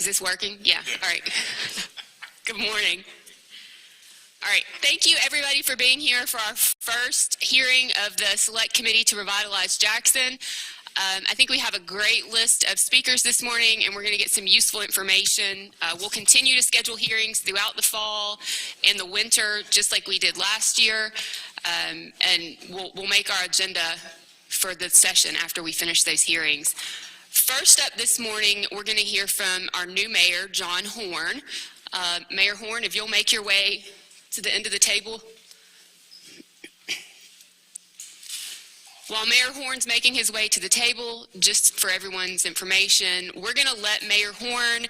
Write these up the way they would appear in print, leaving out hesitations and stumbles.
this working? Yeah, all right. Good morning. All right, thank you everybody for being here for our first hearing of the Select Committee to Revitalize Jackson. I think we have a great list of speakers this morning, and we're going to get some useful information. We'll continue to schedule hearings throughout the fall and the winter, just like we did last year, and we'll make our agenda for the session after we finish those hearings. First up this morning, we're going to hear from our new mayor, John Horn. Mayor Horn, if you'll make your way to the end of the table. While Mayor Horn's making his way to the table, just for everyone's information, we're going to let Mayor Horn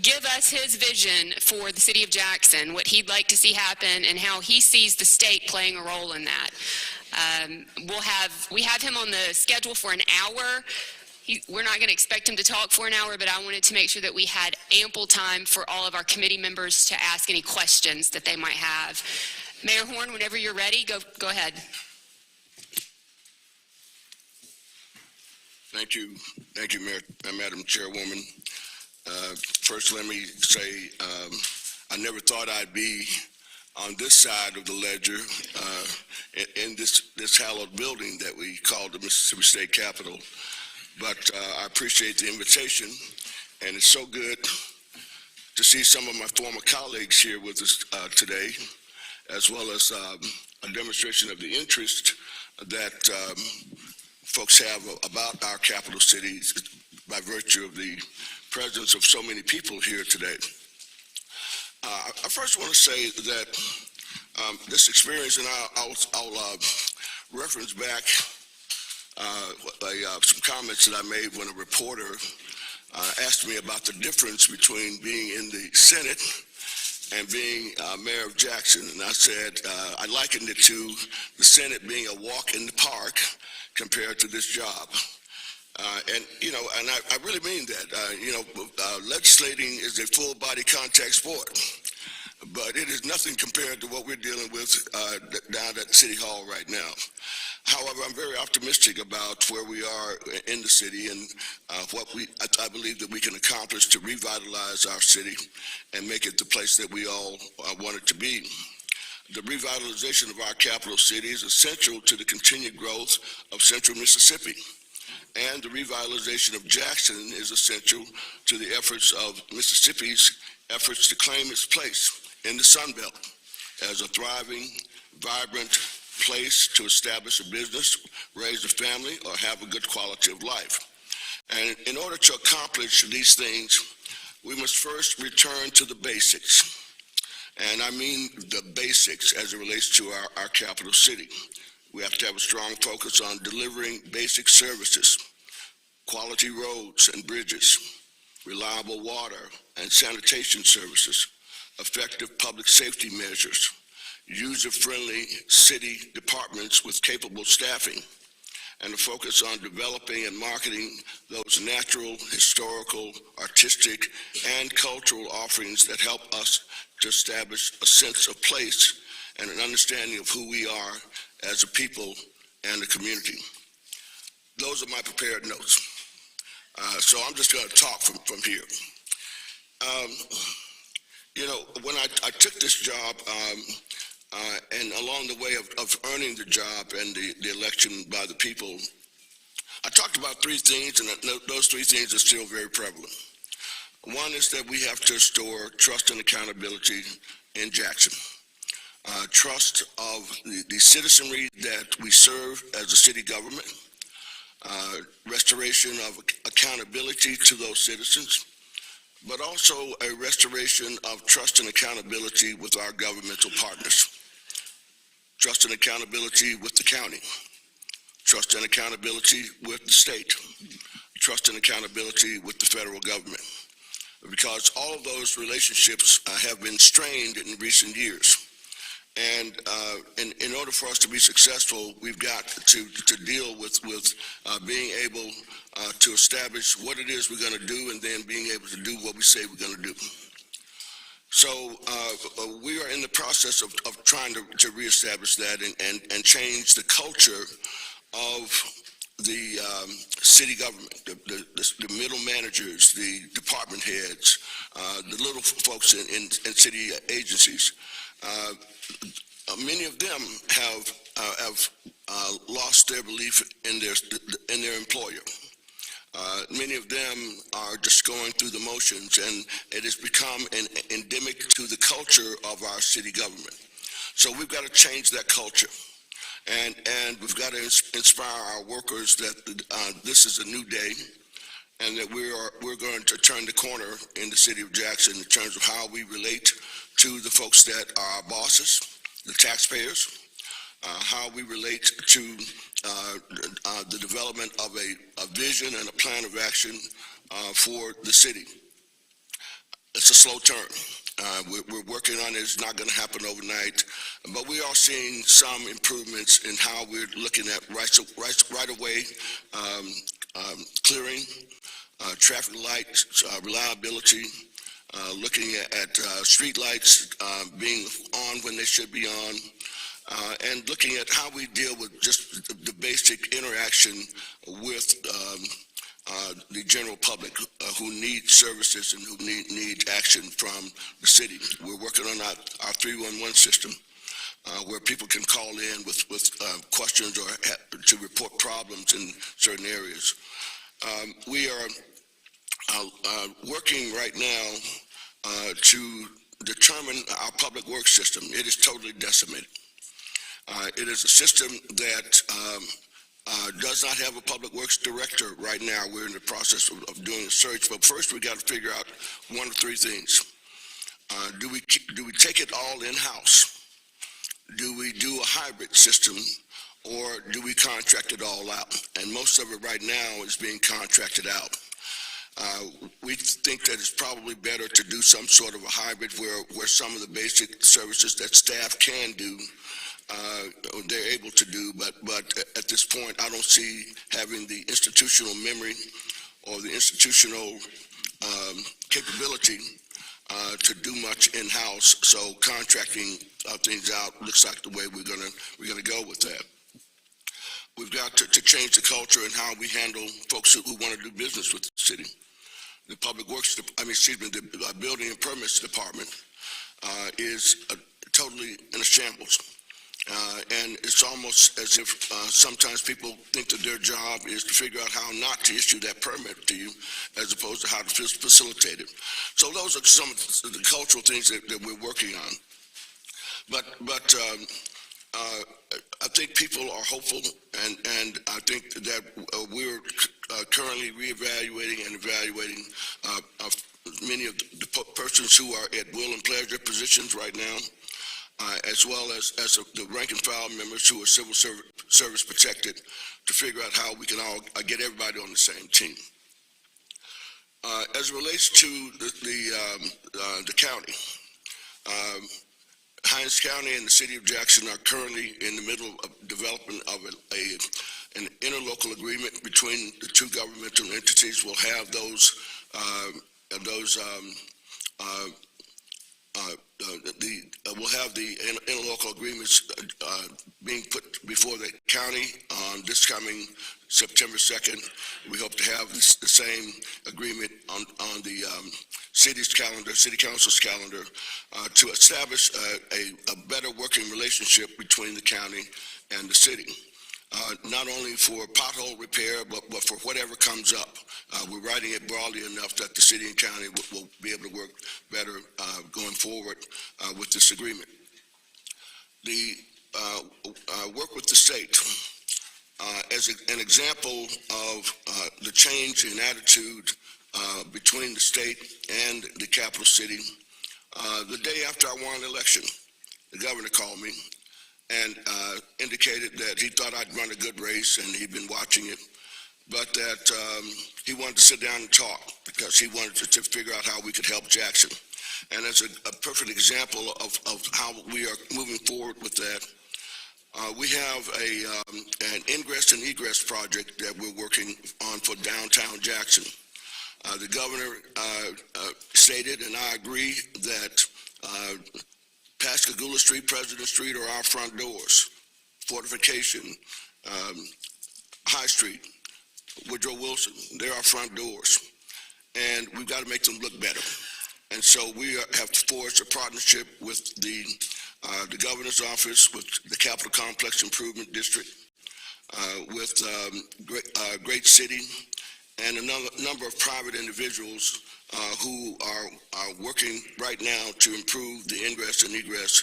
give us his vision for the city of Jackson, what he'd like to see happen, and how he sees the state playing a role in that. We have him on the schedule for an hour. We're not going to expect him to talk for an hour, but I wanted to make sure that we had ample time for all of our committee members to ask any questions that they might have. Mayor Horn, whenever you're ready, go ahead. Thank you, Madam Chairwoman. First, let me say I never thought I'd be on this side of the ledger in this hallowed building that we call the Mississippi State Capitol. But I appreciate the invitation, and it's so good to see some of my former colleagues here with us today, as well as a demonstration of the interest that folks have about our capital cities by virtue of the presence of so many people here today. I first want to say that this experience, and I'll reference back some comments that I made when a reporter asked me about the difference between being in the Senate and being mayor of Jackson. And I said, I likened it to the Senate being a walk in the park compared to this job. And I really mean that. Legislating is a full body contact sport, but it is nothing compared to what we're dealing with down at City Hall right now. However, I'm very optimistic about where we are in the city and what I believe that we can accomplish to revitalize our city and make it the place that we all want it to be. The revitalization of our capital city is essential to the continued growth of central Mississippi. And the revitalization of Jackson is essential to the efforts of Mississippi's efforts to claim its place in the Sun Belt as a thriving, vibrant place to establish a business, raise a family, or have a good quality of life. And in order to accomplish these things, we must first return to the basics. And I mean the basics as it relates to our capital city. We have to have a strong focus on delivering basic services, quality roads and bridges, reliable water and sanitation services, effective public safety measures, user-friendly city departments with capable staffing, and a focus on developing and marketing those natural, historical, artistic, and cultural offerings that help us to establish a sense of place and an understanding of who we are as a people and a community. Those are my prepared notes. So I'm just going to talk from here. When I took this job, and along the way of earning the job and the election by the people, I talked about three things, and those three things are still very prevalent. One is that we have to restore trust and accountability in Jackson. Trust of the citizenry that we serve as a city government, restoration of accountability to those citizens, but also a restoration of trust and accountability with our governmental partners. Trust and accountability with the county, trust and accountability with the state, trust and accountability with the federal government, because all of those relationships have been strained in recent years. And in order for us to be successful, we've got to deal with being able to establish what it is we're going to do, and then being able to do what we say we're going to do. So we are in the process of trying to reestablish that and change the culture of the city government, the middle managers, the department heads, the little folks in city agencies. Many of them have lost their belief in their employer. Many of them are just going through the motions, and it has become endemic to the culture of our city government. So we've got to change that culture, and we've got to inspire our workers that this is a new day, and that we're going to turn the corner in the city of Jackson in terms of how we relate to the folks that are our bosses, the taxpayers, how we relate to the development of a vision and a plan of action for the city. It's a slow turn. We're working on it. It's not going to happen overnight, but we are seeing some improvements in how we're looking at right-of-way clearing, traffic lights, reliability, looking at street lights being on when they should be on, and looking at how we deal with just the basic interaction with the general public who need services and who need action from the city. We're working on our 311 system where people can call in with questions or to report problems in certain areas. We are working right now to determine our public works system. It is totally decimated. It is a system that does not have a public works director right now. We're in the process of doing a search, but first we got to figure out one of three things. Do we take it all in-house? Do we do a hybrid system, or do we contract it all out? And most of it right now is being contracted out. We think that it's probably better to do some sort of a hybrid where some of the basic services that staff can do, they're able to do, but at this point, I don't see having the institutional memory or the institutional capability to do much in-house. So contracting things out looks like the way we're gonna go with that. We've got to change the culture and how we handle folks who want to do business with the city. The public works, the building and permits department is totally in a shambles. And it's almost as if sometimes people think that their job is to figure out how not to issue that permit to you, as opposed to how to facilitate it. So those are some of the cultural things that we're working on. But I think people are hopeful, and I think that we're currently reevaluating and evaluating many of the persons who are at will and pleasure positions right now, as well as the rank and file members who are civil service protected, to figure out how we can all get everybody on the same team. As it relates to the county, Hinds County and the city of Jackson are currently in the middle of development of an interlocal agreement between the two governmental entities. We'll have we'll have the interlocal agreements being put before the county on this coming September 2nd. We hope to have the same agreement on the city's calendar, city council's calendar, to establish a better working relationship between the county and the city. Not only for pothole repair, but for whatever comes up. We're writing it broadly enough that the city and county will be able to work better going forward with this agreement. The work with the state, as an example of the change in attitude between the state and the capital city, the day after I won the election, the governor called me and indicated that he thought I'd run a good race, and he'd been watching it, but that he wanted to sit down and talk because he wanted to figure out how we could help Jackson. And as a perfect example of how we are moving forward with that, we have an ingress and egress project that we're working on for downtown Jackson. The governor stated, and I agree, that Pascagoula Street, President Street are our front doors. Fortification, High Street, Woodrow Wilson, they're our front doors, and we've got to make them look better. And so we have forged a partnership with the governor's office, with the Capitol Complex Improvement District, with Great City, and a number of private individuals who are working right now to improve the ingress and egress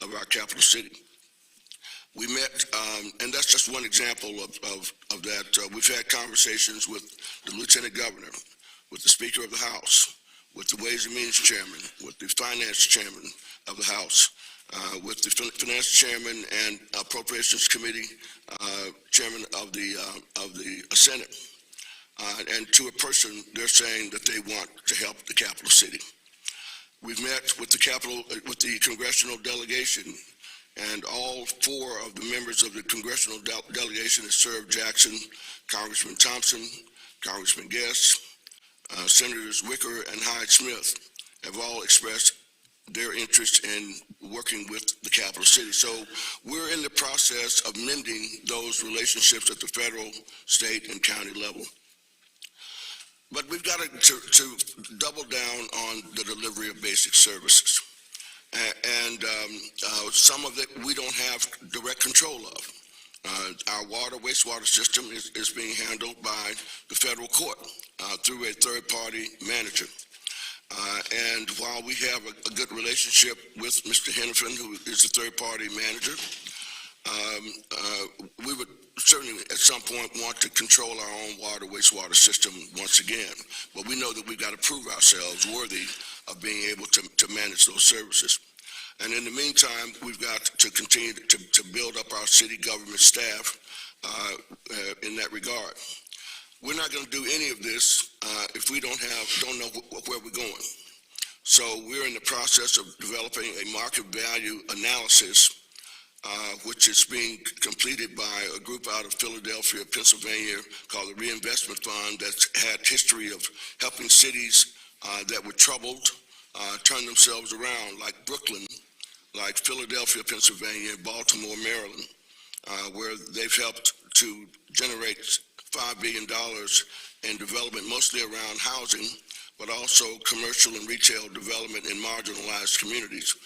of our capital city. We met, and that's just one example of that. We've had conversations with the Lieutenant Governor, with the Speaker of the House, with the Ways and Means Chairman, with the Finance Chairman of the House, with the Finance Chairman and Appropriations Committee Chairman of the Senate. And to a person, they're saying that they want to help the capital city. We've met with the congressional delegation, and all four of the members of the congressional delegation that served Jackson, Congressman Thompson, Congressman Guest, Senators Wicker and Hyde-Smith, have all expressed their interest in working with the capital city. So we're in the process of mending those relationships at the federal, state, and county level. But we've got to double down on the delivery of basic services. And some of it we don't have direct control of. Our wastewater system is being handled by the federal court through a third-party manager. And while we have a good relationship with Mr. Hennepin, who is the third-party manager, we would certainly at some point want to control our own wastewater system once again. But we know that we've got to prove ourselves worthy of being able to manage those services. And in the meantime, we've got to continue to build up our city government staff in that regard. We're not going to do any of this if we don't know where we're going. So we're in the process of developing a market value analysis, which is being completed by a group out of Philadelphia, Pennsylvania, called the Reinvestment Fund, that's had history of helping cities that were troubled turn themselves around, like Brooklyn, like Philadelphia, Pennsylvania, Baltimore, Maryland, where they've helped to generate $5 billion in development, mostly around housing, but also commercial and retail development in marginalized communities.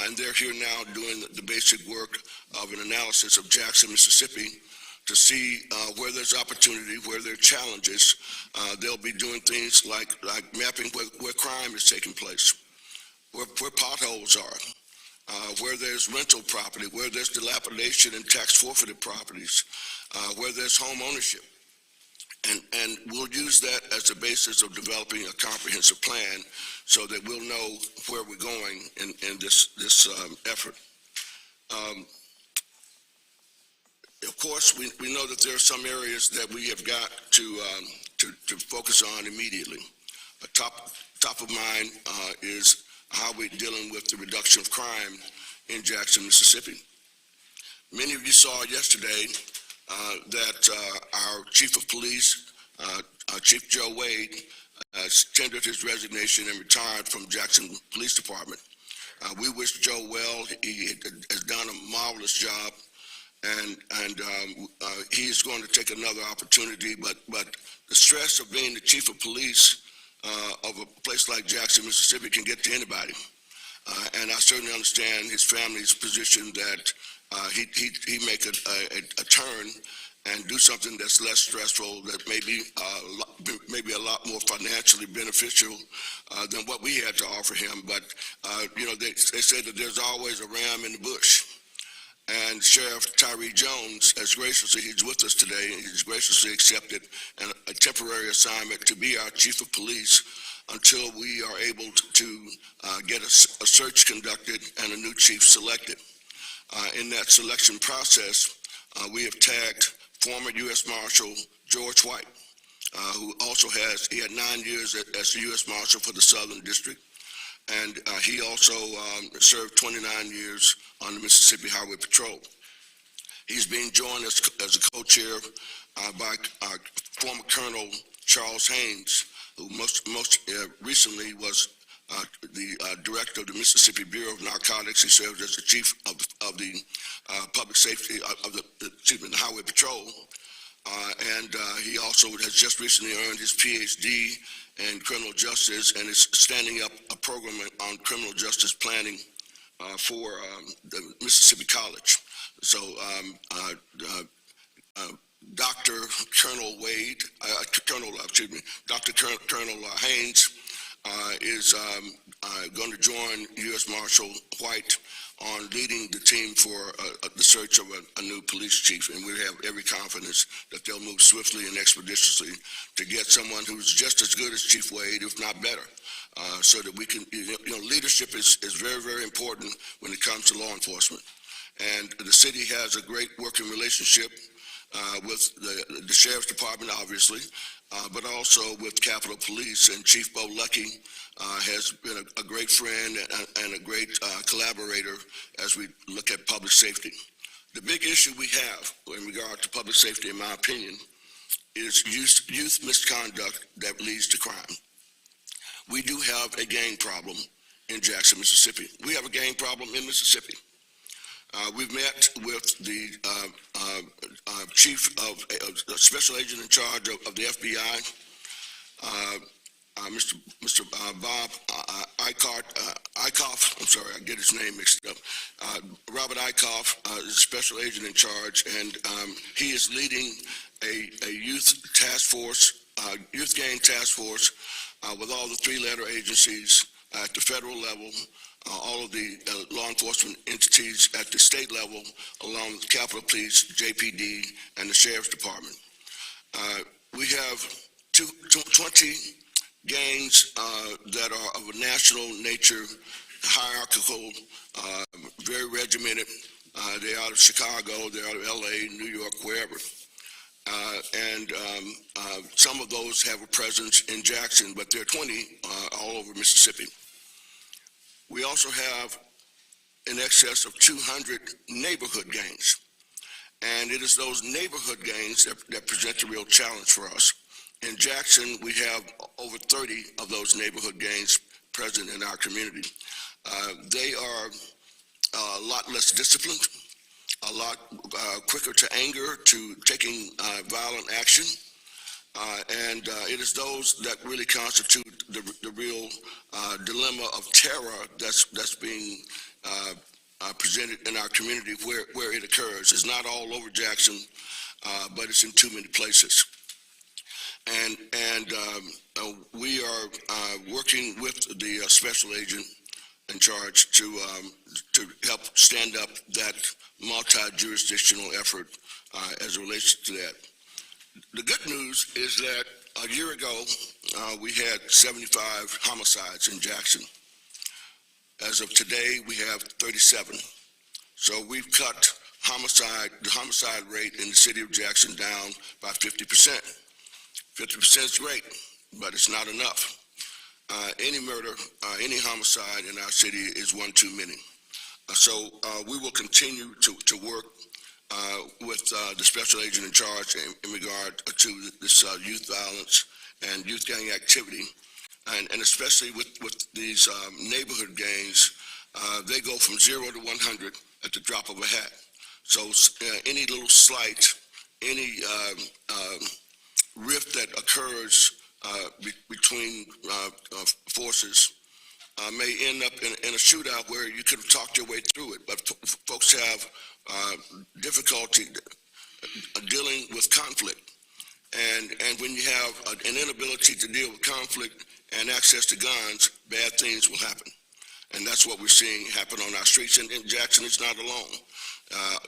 And they're here now doing the basic work of an analysis of Jackson, Mississippi, to see where there's opportunity, where there are challenges. They'll be doing things like mapping where crime is taking place, where potholes are, where there's rental property, where there's dilapidation and tax forfeited properties, where there's home ownership. And we'll use that as the basis of developing a comprehensive plan so that we'll know where we're going in this effort. Of course, we know that there are some areas that we have got to focus on immediately. Top of mind is how we're dealing with the reduction of crime in Jackson, Mississippi. Many of you saw yesterday that our chief of police, Chief Joe Wade, tendered his resignation and retired from Jackson Police Department. We wish Joe well. He has done a marvelous job, and he is going to take another opportunity. But the stress of being the chief of police of a place like Jackson, Mississippi, can get to anybody. And I certainly understand his family's position that he make a turn and do something that's less stressful, that maybe a lot more financially beneficial than what we had to offer him. But they say that there's always a ram in the bush. And Sheriff Tyree Jones, as graciously, he's with us today, and he's graciously accepted a temporary assignment to be our chief of police until we are able to get a search conducted and a new chief selected. In that selection process, we have tagged former U.S. Marshal George White, who also he had 9 years as the U.S. Marshal for the Southern District, and he also served 29 years on the Mississippi Highway Patrol. He's being joined as a co-chair by former Colonel Charles Haynes, who most recently was the director of the Mississippi Bureau of Narcotics. He served as the chief of the public safety of the Highway Patrol. and he also has just recently earned his PhD in criminal justice and is standing up a program on criminal justice planning for the Mississippi College. So Dr. Colonel Wade, Dr. Colonel Haynes is going to join U.S. Marshal White on leading the team for the search of a new police chief, and we have every confidence that they'll move swiftly and expeditiously to get someone who's just as good as Chief Wade, if not better, so that we can, leadership is very, very important when it comes to law enforcement. And the city has a great working relationship with the Sheriff's Department, obviously, but also with Capitol Police, and Chief Bo Lucky has been a great friend and a great collaborator as we look at public safety. The big issue we have in regard to public safety, in my opinion, is youth misconduct that leads to crime. We do have a gang problem in Jackson, Mississippi. We have a gang problem in Mississippi. We've met with the chief of special agent in charge of the FBI, Mr. Bob Eichhoff. I'm sorry, I get his name mixed up. Robert Eichhoff is special agent in charge, and he is leading a youth task force, youth gang task force, with all the three-letter agencies at the federal level, all of the law enforcement entities at the state level, along with Capitol Police, JPD, and the Sheriff's Department. We have 20 gangs that are of a national nature, hierarchical, very regimented. They're out of Chicago, they're out of LA, New York, wherever. And some of those have a presence in Jackson, but there are 20 all over Mississippi. We also have in excess of 200 neighborhood gangs. And it is those neighborhood gangs that present the real challenge for us. In Jackson, we have over 30 of those neighborhood gangs present in our community. They are a lot less disciplined, a lot quicker to anger, to taking violent action. And it is those that really constitute the real dilemma of terror that's being presented in our community where it occurs. It's not all over Jackson, but it's in too many places. And we are working with the special agent in charge to help stand up that multi-jurisdictional effort as it relates to that. The good news is that a year ago, we had 75 homicides in Jackson. As of today, we have 37. So we've cut the homicide rate in the city of Jackson down by 50%. 50% is great, but it's not enough. Any murder, any homicide in our city is one too many. So we will continue to work with the special agent in charge in regard to this youth violence and youth gang activity, and especially with these neighborhood gangs. They go from 0 to 100 at the drop of a hat. So any little slight, any rift that occurs between forces may end up in a shootout where you could have talked your way through it, but folks have difficulty dealing with conflict. And when you have an inability to deal with conflict and access to guns, bad things will happen. And that's what we're seeing happen on our streets. And Jackson is not alone.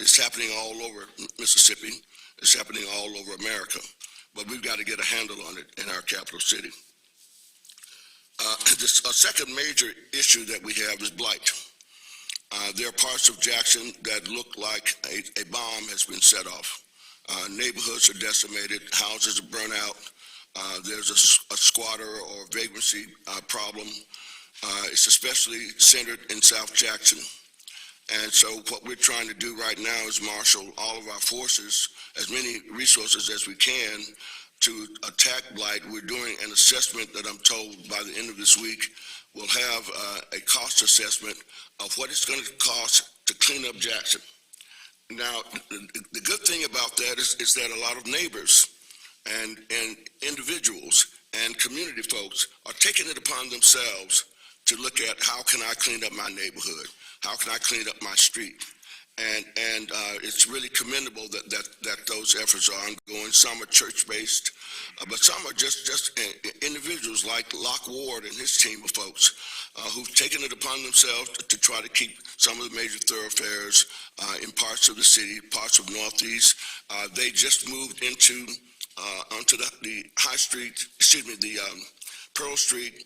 It's happening all over Mississippi. It's happening all over America. But we've got to get a handle on it in our capital city. A second major issue that we have is blight. There are parts of Jackson that look like a bomb has been set off. Neighborhoods are decimated, houses are burnt out. There's a squatter or vagrancy problem. It's especially centered in South Jackson. And so what we're trying to do right now is marshal all of our forces, as many resources as we can, to attack blight. We're doing an assessment that I'm told by the end of this week we'll have a cost assessment of what it's going to cost to clean up Jackson. Now, the good thing about that is that a lot of neighbors and individuals and community folks are taking it upon themselves to look at how can I clean up my neighborhood? How can I clean up my street? And it's really commendable that those efforts are ongoing. Some are church-based, but some are just individuals like Locke Ward and his team of folks who've taken it upon themselves to try to keep some of the major thoroughfares in parts of the city, parts of Northeast. They just moved onto the High Street, the Pearl Street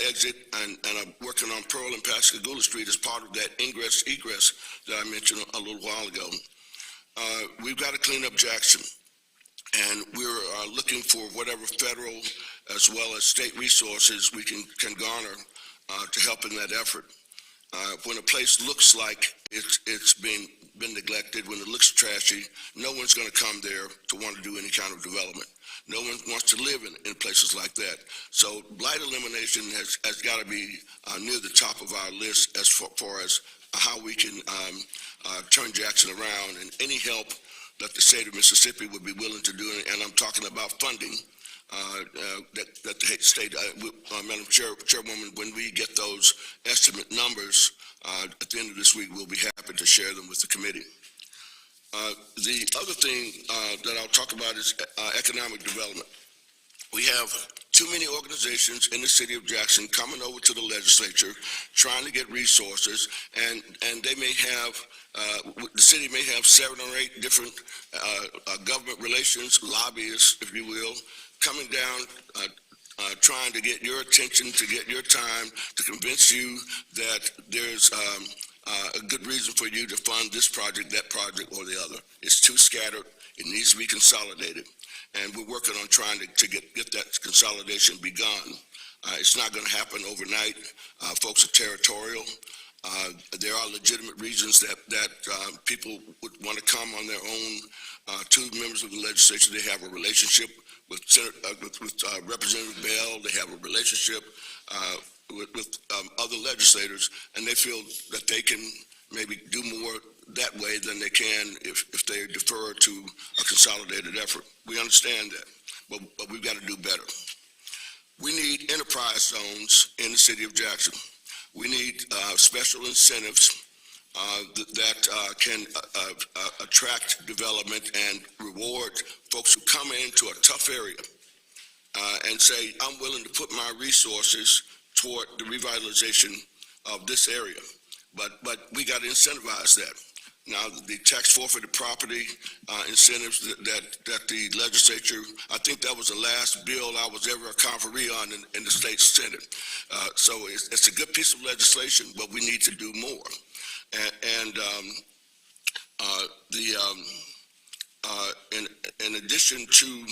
exit, and I'm working on Pearl and Pascagoula Street as part of that ingress-egress that I mentioned a little while ago. We've got to clean up Jackson, and we're looking for whatever federal as well as state resources we can garner to help in that effort. When a place looks like it's been neglected, when it looks trashy, no one's going to come there to want to do any kind of development. No one wants to live in places like that. So blight elimination has got to be near the top of our list as far as how we can turn Jackson around, and any help that the state of Mississippi would be willing to do, and I'm talking about funding, that the state, Madam Chairwoman, when we get those estimate numbers at the end of this week, we'll be happy to share them with the committee. The other thing that I'll talk about is economic development. We have too many organizations in the city of Jackson coming over to the legislature trying to get resources, and they may have, the city may have 7 or 8 different government relations lobbyists, if you will, coming down trying to get your attention, to get your time, to convince you that there's a good reason for you to fund this project, that project, or the other. It's too scattered. It needs to be consolidated. And we're working on trying to get that consolidation begun. It's not going to happen overnight. Folks are territorial. There are legitimate reasons that people would want to come on their own. 2 members of the legislature, they have a relationship with Representative Bell. They have a relationship with other legislators, and they feel that they can maybe do more that way than they can if they defer to a consolidated effort. We understand that, but we've got to do better. We need enterprise zones in the city of Jackson. We need special incentives that can attract development and reward folks who come into a tough area and say, I'm willing to put my resources toward the revitalization of this area. But we got to incentivize that. Now, the tax forfeited property incentives that the legislature, I think that was the last bill I was ever a conferee on in the state Senate. So it's a good piece of legislation, but we need to do more. In addition to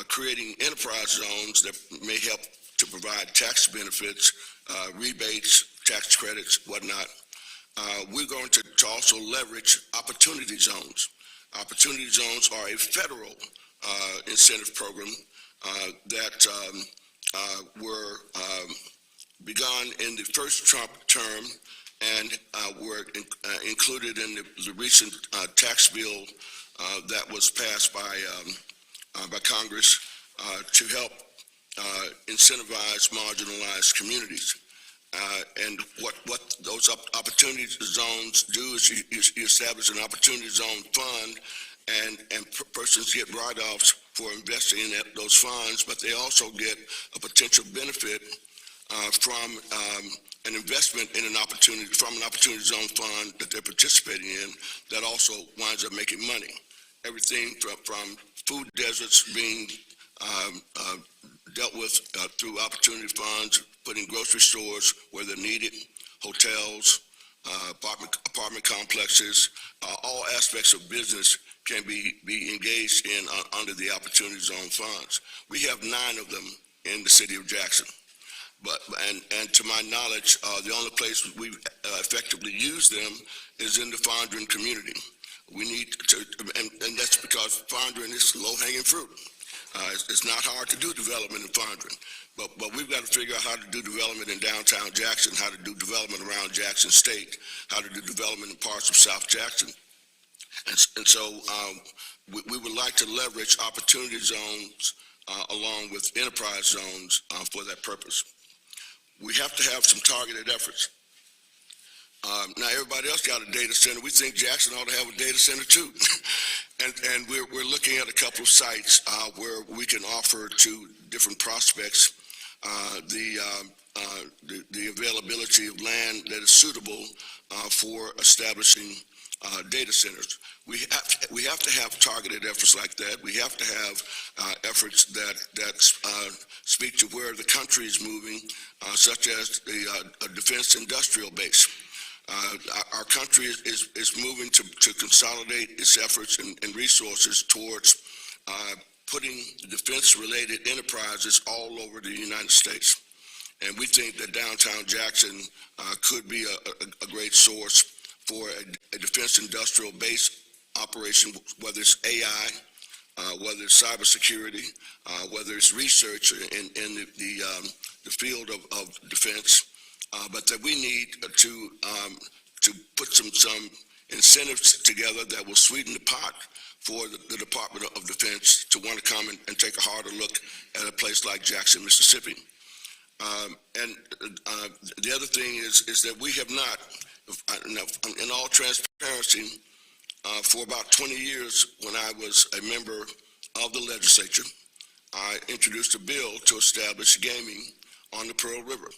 creating enterprise zones that may help to provide tax benefits, rebates, tax credits, whatnot, we're going to also leverage opportunity zones. Opportunity zones are a federal incentive program that were begun in the first Trump term and were included in the recent tax bill that was passed by Congress to help incentivize marginalized communities. And what those opportunity zones do is you establish an opportunity zone fund, and persons get write-offs for investing in those funds, but they also get a potential benefit from an investment in an opportunity zone fund that they're participating in that also winds up making money. Everything from food deserts being dealt with through opportunity funds, putting grocery stores where they're needed, hotels, apartment complexes, all aspects of business can be engaged in under the opportunity zone funds. We have 9 of them in the city of Jackson. And to my knowledge, the only place we've effectively used them is in the Fondren community. We need to, and that's because Fondren is low-hanging fruit. It's not hard to do development in Fondren, but we've got to figure out how to do development in downtown Jackson, how to do development around Jackson State, how to do development in parts of South Jackson. And so we would like to leverage opportunity zones along with enterprise zones for that purpose. We have to have some targeted efforts. Now, everybody else got a data center. We think Jackson ought to have a data center too. and we're looking at a couple of sites where we can offer to different prospects the availability of land that is suitable for establishing data centers. We have to have targeted efforts like that. We have to have efforts that speak to where the country is moving, such as a defense industrial base. Our country is moving to consolidate its efforts and resources towards putting defense-related enterprises all over the United States. And we think that downtown Jackson could be a great source for a defense industrial base operation, whether it's AI, whether it's cybersecurity, whether it's research in the field of defense, but that we need to put some incentives together that will sweeten the pot for the Department of Defense to want to come and take a harder look at a place like Jackson, Mississippi. And the other thing is that we have not, in all transparency, for about 20 years when I was a member of the legislature, I introduced a bill to establish gaming on the Pearl River.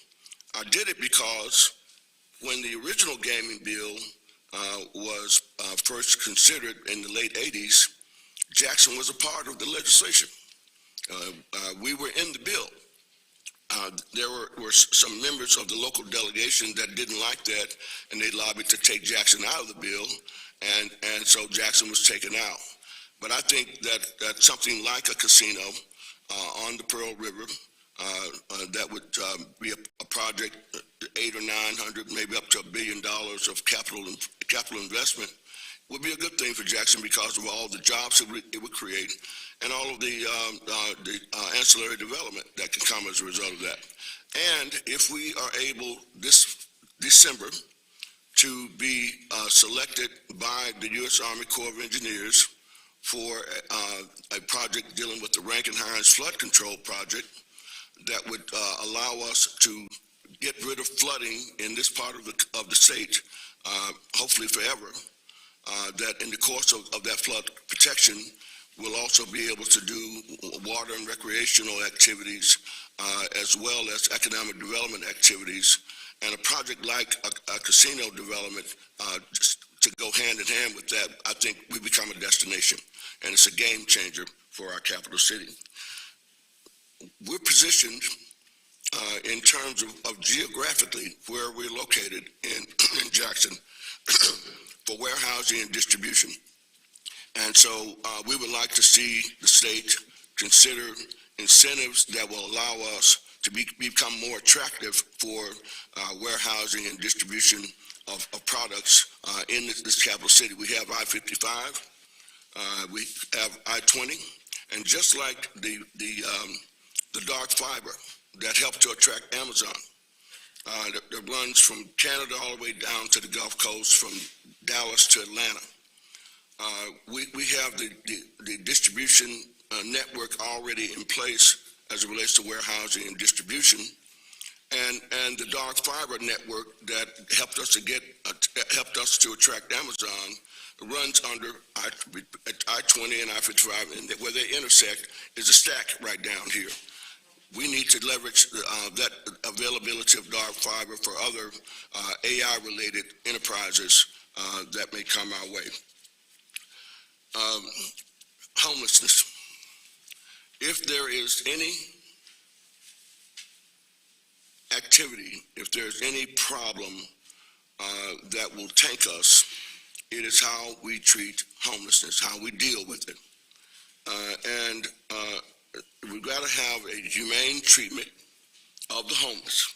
I did it because when the original gaming bill was first considered in the late 80s, Jackson was a part of the legislation. We were in the bill. There were some members of the local delegation that didn't like that, and they lobbied to take Jackson out of the bill, and so Jackson was taken out. But I think that something like a casino on the Pearl River, that would be a project, 800 or 900, maybe up to $1 billion of capital investment, would be a good thing for Jackson because of all the jobs it would create and all of the ancillary development that can come as a result of that. And if we are able this December to be selected by the U.S. Army Corps of Engineers for a project dealing with the Rankin-Hines flood control project that would allow us to get rid of flooding in this part of the state, hopefully forever, that in the course of that flood protection, we'll also be able to do water and recreational activities, as well as economic development activities, and a project like a casino development, just to go hand in hand with that. I think we become a destination, and it's a game changer for our capital city. We're positioned in terms of geographically where we're located in Jackson for warehousing and distribution. And so we would like to see the state consider incentives that will allow us to become more attractive for warehousing and distribution of products in this capital city. We have I-55, we have I-20, and just like the dark fiber that helped to attract Amazon, that runs from Canada all the way down to the Gulf Coast, from Dallas to Atlanta. We have the distribution network already in place as it relates to warehousing and distribution, and the dark fiber network that helped us to attract Amazon runs under I-20 and I-55, and where they intersect is a stack right down here. We need to leverage that availability of dark fiber for other AI-related enterprises that may come our way. Homelessness. If there is any activity, if there's any problem that will tank us, it is how we treat homelessness, how we deal with it. And we've got to have a humane treatment of the homeless.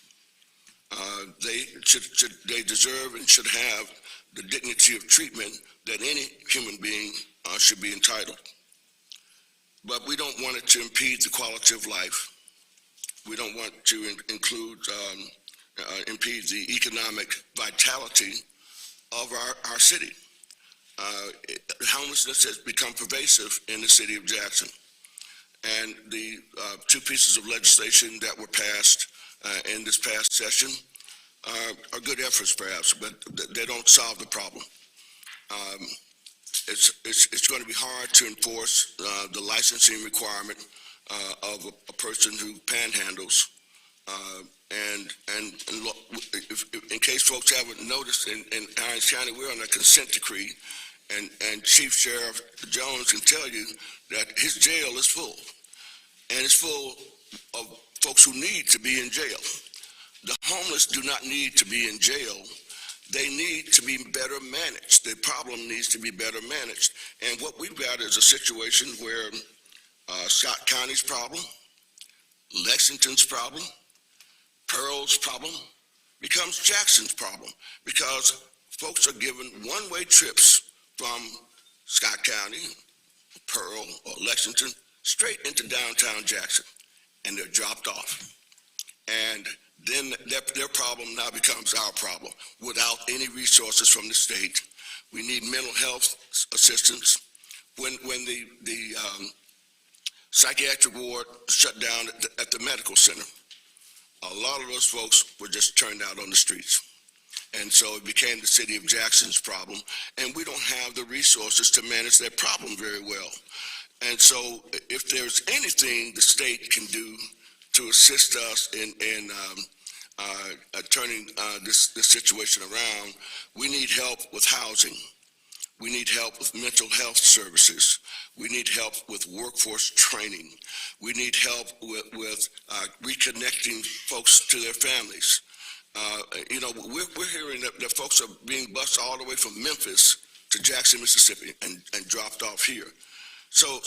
They deserve and should have the dignity of treatment that any human being should be entitled. But we don't want it to impede the quality of life. We don't want to impede the economic vitality of our city. homelessness has become pervasive in the city of Jackson. And the two pieces of legislation that were passed in this past session are good efforts, perhaps, but they don't solve the problem. It's going to be hard to enforce the licensing requirement of a person who panhandles. And look, in case folks haven't noticed, in Orange County, we're on a consent decree, and Chief Sheriff Jones can tell you that his jail is full, and it's full of folks who need to be in jail. The homeless do not need to be in jail. They need to be better managed. The problem needs to be better managed. And what we've got is a situation where Scott County's problem, Lexington's problem, Pearl's problem becomes Jackson's problem, because folks are given one-way trips from Scott County, Pearl, or Lexington straight into downtown Jackson, and they're dropped off. And then their problem now becomes our problem without any resources from the state. We need mental health assistance. When the psychiatric ward shut down at the medical center, a lot of those folks were just turned out on the streets. And so it became the city of Jackson's problem, and we don't have the resources to manage that problem very well. And so if there's anything the state can do to assist us in turning this situation around, we need help with housing. We need help with mental health services. We need help with workforce training. We need help with reconnecting folks to their families. We're hearing that folks are being bused all the way from Memphis to Jackson, Mississippi, and dropped off here. So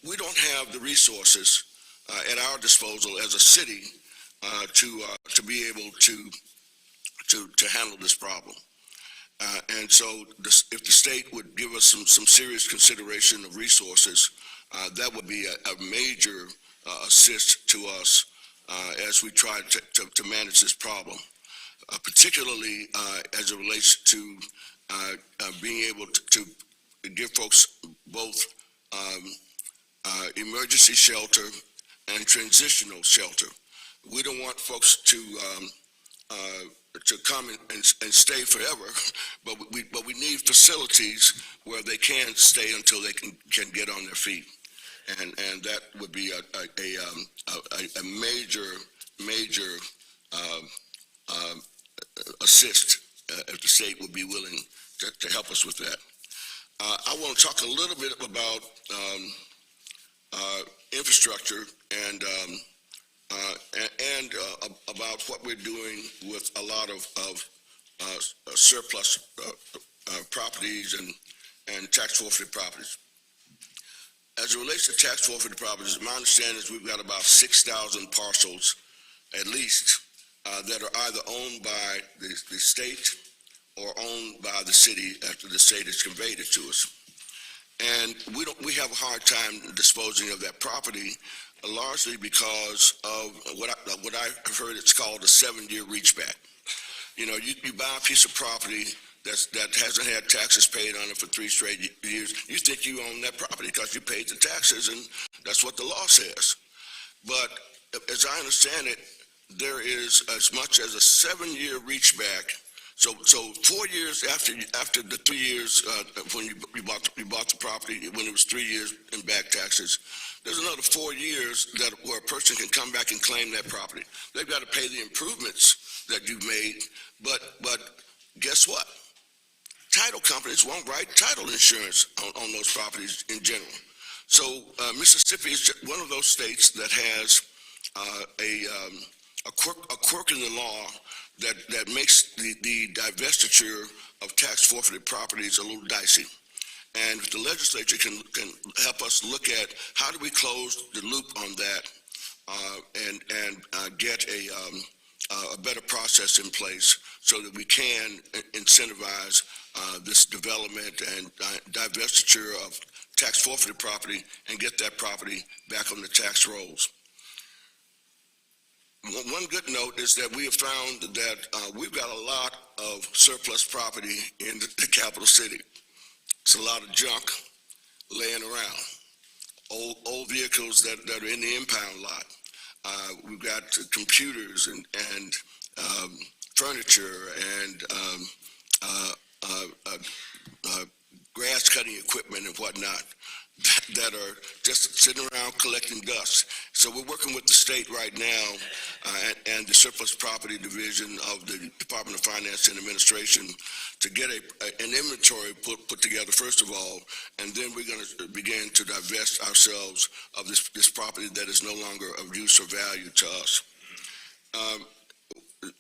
we don't have the resources at our disposal as a city to be able to handle this problem. And so if the state would give us some serious consideration of resources, that would be a major assist to us as we try to manage this problem, particularly as it relates to being able to give folks both emergency shelter and transitional shelter. We don't want folks to come and stay forever, but we need facilities where they can stay until they can get on their feet, and that would be a major assist if the state would be willing to help us with that. I want to talk a little bit about infrastructure and about what we're doing with a lot of surplus properties and tax forfeited properties. As it relates to tax forfeited properties, my understanding is we've got about 6,000 parcels, at least, that are either owned by the state or owned by the city after the state has conveyed it to us. And we have a hard time disposing of that property, largely because of what I've heard it's called a 7-year reach back. You buy a piece of property that hasn't had taxes paid on it for 3 straight years. You think you own that property because you paid the taxes, and that's what the law says. But as I understand it, there is as much as a 7-year reach back. So 4 years after the 3 years when you bought the property, when it was 3 years in back taxes, there's another 4 years where a person can come back and claim that property. They've got to pay the improvements that you've made, but guess what? Title companies won't write title insurance on those properties in general. So Mississippi is one of those states that has a quirk in the law that makes the divestiture of tax forfeited properties a little dicey. And if the legislature can help us look at how do we close the loop on that and get a better process in place so that we can incentivize this development and divestiture of tax forfeited property and get that property back on the tax rolls. One good note is that we have found that we've got a lot of surplus property in the capital city. It's a lot of junk laying around, old vehicles that are in the impound lot. We've got computers and furniture and grass cutting equipment and whatnot that are just sitting around collecting dust. So we're working with the state right now and the surplus property division of the Department of Finance and Administration to get an inventory put together first of all, and then we're going to begin to divest ourselves of this property that is no longer of use or value to us.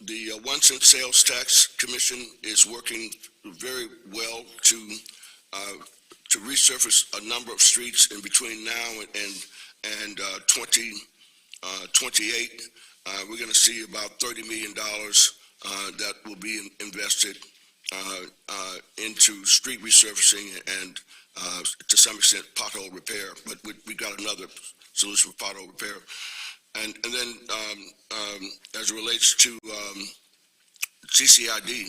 The 1 cent sales tax commission is working very well to resurface a number of streets in between now and 2028. We're going to see about $30 million that will be invested into street resurfacing and to some extent pothole repair. But we got another solution for pothole repair. And then as it relates to CCID,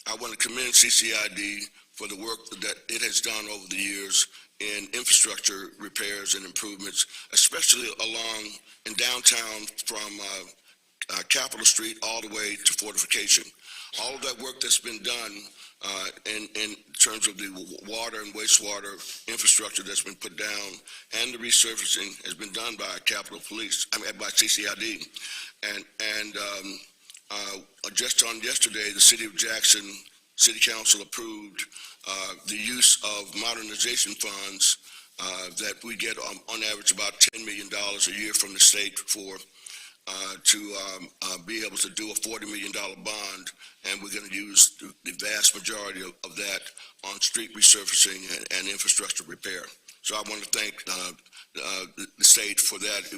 I want to commend CCID for the work that it has done over the years in infrastructure repairs and improvements, especially along in downtown from Capitol Street all the way to Fortification. All of that work that's been done in terms of the water and wastewater infrastructure that's been put down and the resurfacing has been done by Capitol Police, by CCID. And just on yesterday, the City of Jackson City Council approved the use of modernization funds that we get on average about $10 million a year from the state to be able to do a $40 million bond, and we're going to use the vast majority of that on street resurfacing and infrastructure repair. So I want to thank the state for that.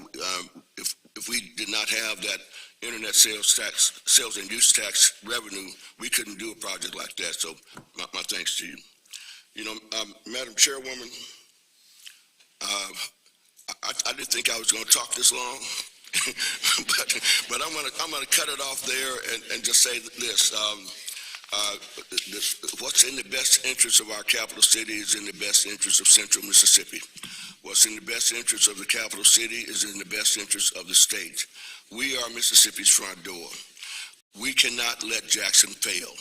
If we did not have that internet sales and use tax revenue, we couldn't do a project like that. So my thanks to you. You know, Madam Chairwoman, I didn't think I was going to talk this long, but I'm gonna cut it off there and just say this. What's in the best interest of our capital city is in the best interest of Central Mississippi. What's in the best interest of the capital city is in the best interest of the state. We are Mississippi's front door. We cannot let Jackson fail.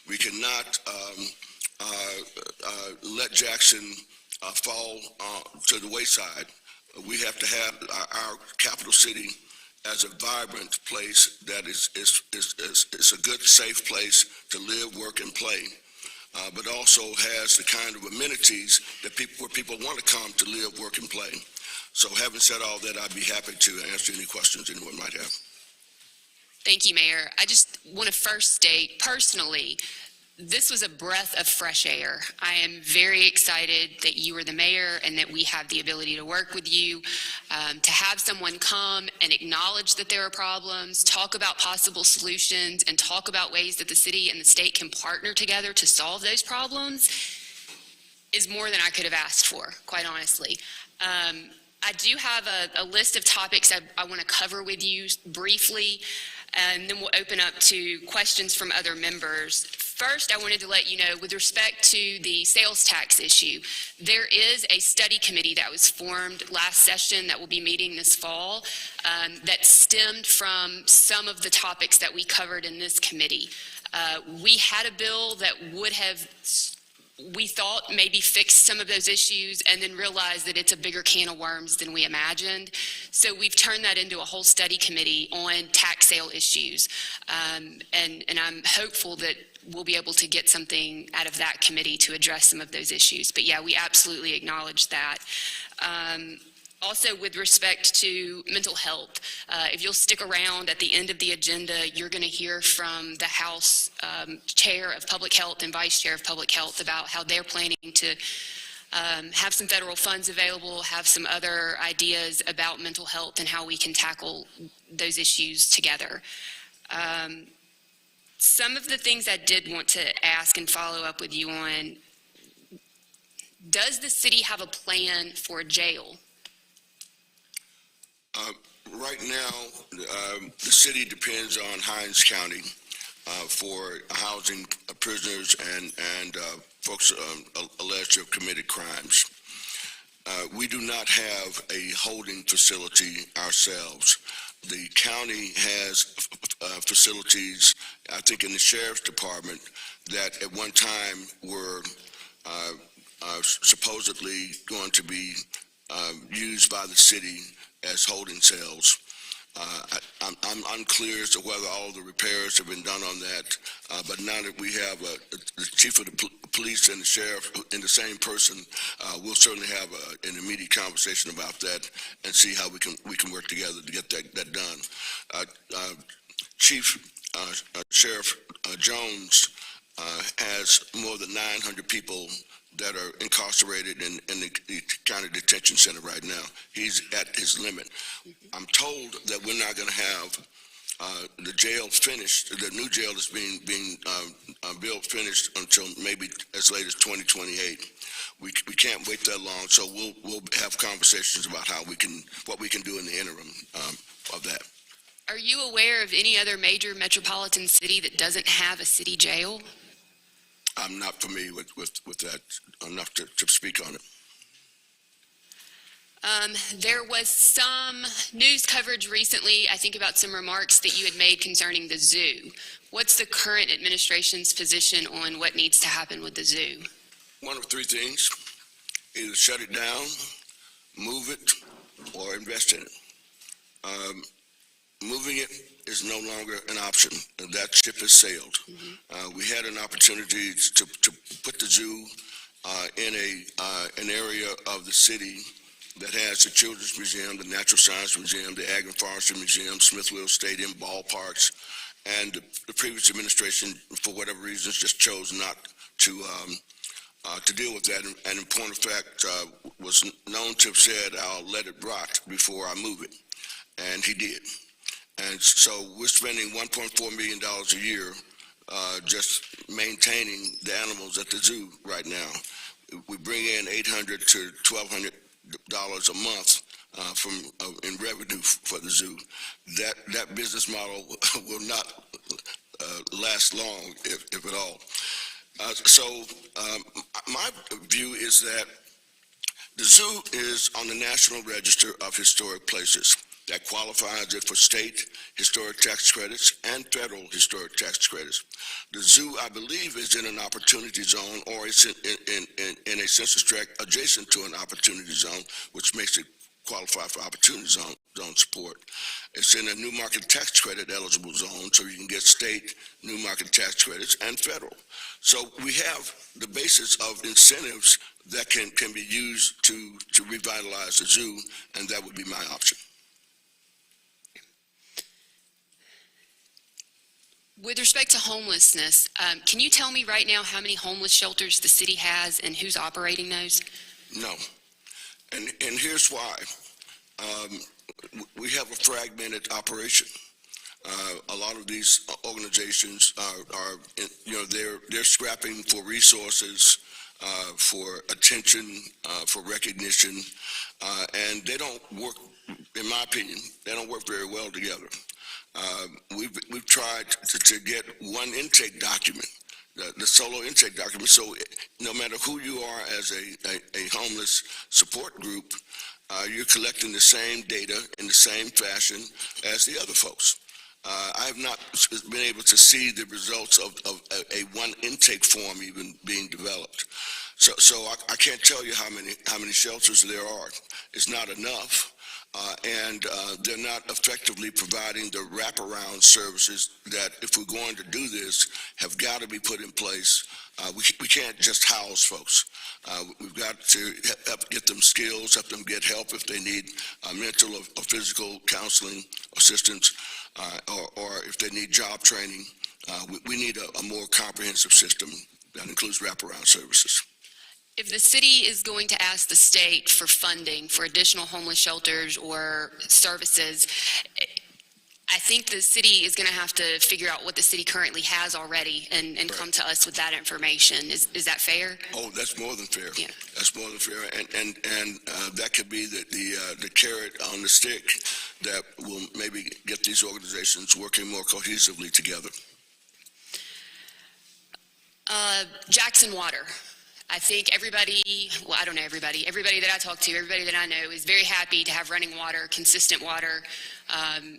We cannot let Jackson fall to the wayside. We have to have our capital city as a vibrant place that is a good, safe place to live, work, and play, but also has the kind of amenities that where people want to come to live, work, and play. So having said all that, I'd be happy to answer any questions anyone might have. Thank you, Mayor. I just want to first state personally, this was a breath of fresh air. I am very excited that you are the mayor and that we have the ability to work with you, to have someone come and acknowledge that there are problems, talk about possible solutions, and talk about ways that the city and the state can partner together to solve those problems is more than I could have asked for, quite honestly. I do have a list of topics I want to cover with you briefly, and then we'll open up to questions from other members. First, I wanted to let you know, with respect to the sales tax issue, there is a study committee that was formed last session that will be meeting this fall that stemmed from some of the topics that we covered in this committee. We had a bill that would have, we thought, maybe fixed some of those issues and then realized that it's a bigger can of worms than we imagined. So we've turned that into a whole study committee on tax sale issues. And I'm hopeful that we'll be able to get something out of that committee to address some of those issues. But yeah, we absolutely acknowledge that. Also, with respect to mental health, if you'll stick around at the end of the agenda, you're going to hear from the House Chair of Public Health and Vice Chair of Public Health about how they're planning to have some federal funds available, have some other ideas about mental health and how we can tackle those issues together. Some of the things I did want to ask and follow up with you on, does the city have a plan for a jail? Right now, the city depends on Hinds County for housing prisoners and folks alleged to have committed crimes. We do not have a holding facility ourselves. The county has facilities, I think, in the sheriff's department that at one time were supposedly going to be used by the city as holding cells. I'm unclear as to whether all the repairs have been done on that, but now that we have the chief of the police and the sheriff in the same person, we'll certainly have an immediate conversation about that and see how we can work together to get that done. Sheriff Jones has more than 900 people that are incarcerated in the county detention center right now. He's at his limit. I'm told that we're not going to have the jail finished. The new jail is being built finished until maybe as late as 2028. We can't wait that long, so we'll have conversations about what we can do in the interim of that. Are you aware of any other major metropolitan city that doesn't have a city jail? I'm not familiar with that enough to speak on it. There was some news coverage recently, I think, about some remarks that you had made concerning the zoo. What's the current administration's position on what needs to happen with the zoo? One of three things: either shut it down, move it, or invest in it. Moving it is no longer an option. That ship has sailed. We had an opportunity to put the zoo in an area of the city that has the Children's Museum, the Natural Science Museum, the Ag and Forestry Museum, Smithfield Stadium, ballparks, and the previous administration, for whatever reasons, just chose not to deal with that. And in point of fact, was known to have said, "I'll let it rot before I move it," and he did. And so we're spending $1.4 million a year just maintaining the animals at the zoo right now. We bring in $800 to $1,200 a month in revenue for the zoo. That business model will not last long, if at all. My view is that the zoo is on the National Register of Historic Places. That qualifies it for state historic tax credits and federal historic tax credits. The zoo, I believe, is in an opportunity zone, or it's in a census tract adjacent to an opportunity zone, which makes it qualify for opportunity zone support. It's in a new market tax credit eligible zone, so you can get state new market tax credits and federal. So we have the basis of incentives that can be used to revitalize the zoo, and that would be my option. With respect to homelessness, can you tell me right now how many homeless shelters the city has and who's operating those? No. And here's why. We have a fragmented operation. A lot of these organizations are they're scrapping for resources, for attention, for recognition, and they don't work, in my opinion, they don't work very well together. We've tried to get one intake document, the solo intake document, so no matter who you are as a homeless support group, you're collecting the same data in the same fashion as the other folks. I have not been able to see the results of a one intake form even being developed. So I can't tell you how many shelters there are. It's not enough. And they're not effectively providing the wraparound services that, if we're going to do this, have got to be put in place. We can't just house folks. We've got to help get them skills, help them get help if they need mental or physical counseling assistance, or if they need job training. We need a more comprehensive system that includes wraparound services. If the city is going to ask the state for funding for additional homeless shelters or services, I think the city is going to have to figure out what the city currently has already and right. Come to us with that information. Is that fair? Oh, that's more than fair. Yeah. That's more than fair, and that could be the carrot on the stick that will maybe get these organizations working more cohesively together? Jackson Water. I think everybody, well, I don't know everybody that I talk to, everybody that I know is very happy to have running water, consistent water,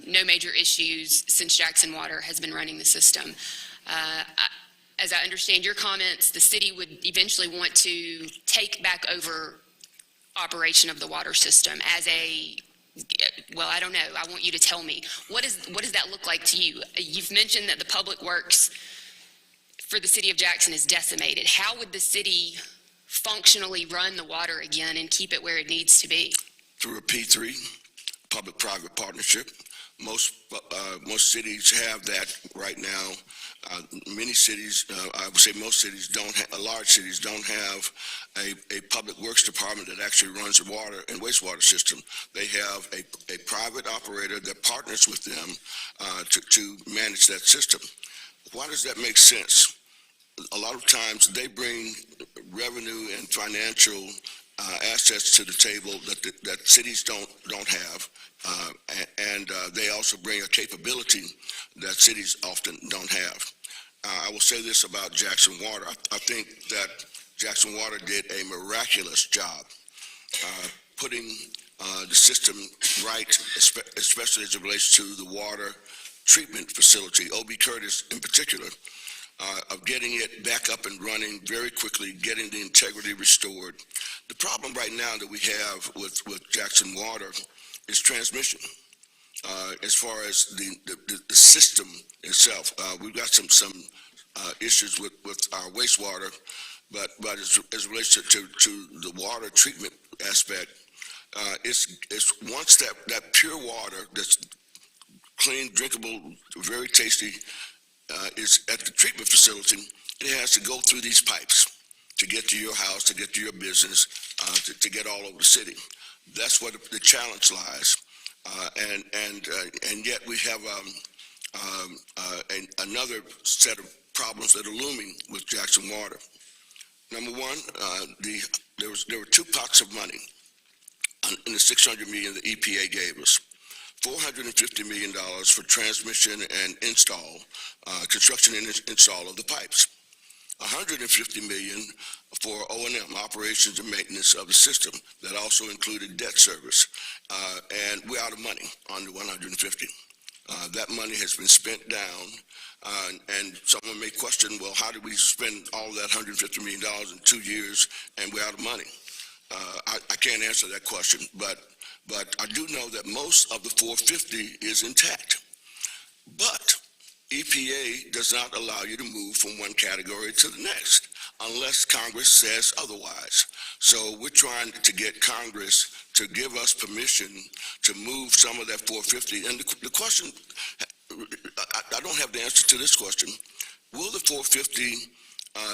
no major issues since Jackson Water has been running the system. As I understand your comments, the city would eventually want to take back over operation of the water system as a, well, I don't know. I want you to tell me. What does that look like to you? You've mentioned that the public works for the city of Jackson is decimated. How would the city functionally run the water again and keep it where it needs to be? Through a P3, public-private partnership. Most cities have that right now. Many cities, I would say most cities don't have, large cities don't have a public works department that actually runs the water and wastewater system. They have a private operator that partners with them to manage that system. Why does that make sense? A lot of times they bring revenue and financial assets to the table that cities don't have, and they also bring a capability that cities often don't have. I will say this about Jackson Water. I think that Jackson Water did a miraculous job putting the system right, especially as it relates to the water treatment facility, O.B. Curtis in particular, of getting it back up and running very quickly, getting the integrity restored. The problem right now that we have with Jackson Water is transmission. As far as the system itself, we've got some issues with our wastewater, but as it relates to the water treatment aspect, it's once that pure water that's clean, drinkable, very tasty, is at the treatment facility, it has to go through these pipes to get to your house, to get to your business, to get all over the city. That's where the challenge lies. And yet we have another set of problems that are looming with Jackson Water. Number one, there were two pots of money in the $600 million the EPA gave us. $450 million for transmission and install, construction and install of the pipes. $150 million for O&M, operations and maintenance of the system. That also included debt service. And we're out of money on the 150. That money has been spent down, and someone may question, well, how did we spend all that $150 million in 2 years and we're out of money? I can't answer that question, but I do know that most of the 450 is intact. But EPA does not allow you to move from one category to the next unless Congress says otherwise. So we're trying to get Congress to give us permission to move some of that 450. And the question, I don't have the answer to this question. Will the 450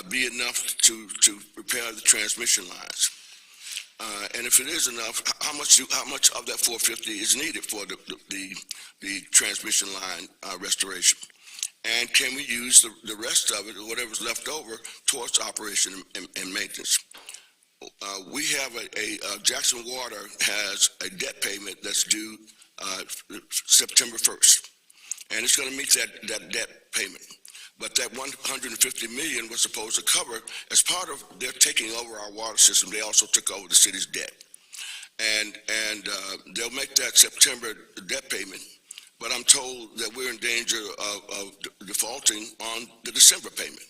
be enough to repair the transmission lines? And if it is enough, how much of that 450 is needed for the transmission line restoration? And can we use the rest of it, or whatever's left over, towards operation and maintenance? We have Jackson Water has a debt payment that's due September 1st, and it's going to meet that debt payment. But that $150 million was supposed to cover, as part of their taking over our water system, they also took over the city's debt. And they'll make that September debt payment, but I'm told that we're in danger of defaulting on the December payment.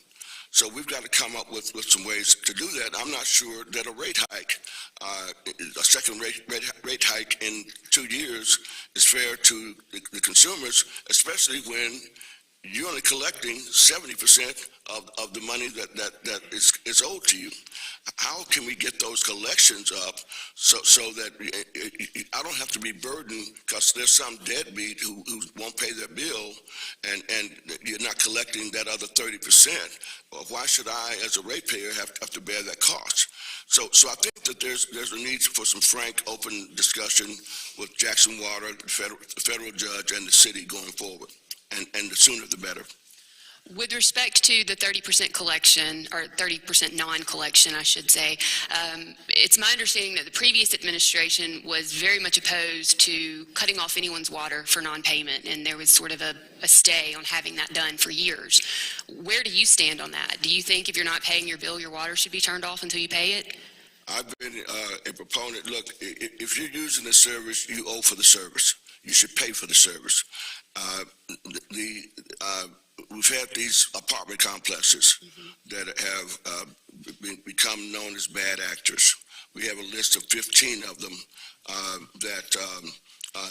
So we've got to come up with some ways to do that. I'm not sure that a rate hike, a second rate hike in 2 years is fair to the consumers, especially when you're only collecting 70% of the money that is owed to you. How can we get those collections up so that I don't have to be burdened because there's some deadbeat who won't pay their bill and you're not collecting that other 30%? Well, why should I, as a ratepayer, have to bear that cost? So I think that there's a need for some frank, open discussion with Jackson Water, the federal judge, and the city going forward. And the sooner the better. With respect to the 30% collection, or 30% non-collection, I should say, it's my understanding that the previous administration was very much opposed to cutting off anyone's water for non-payment, and there was sort of a stay on having that done for years. Where do you stand on that? Do you think if you're not paying your bill, your water should be turned off until you pay it? I've been a proponent. Look, if you're using the service, you owe for the service. You should pay for the service. We've had these apartment complexes that have become known as bad actors. We have a list of 15 of them that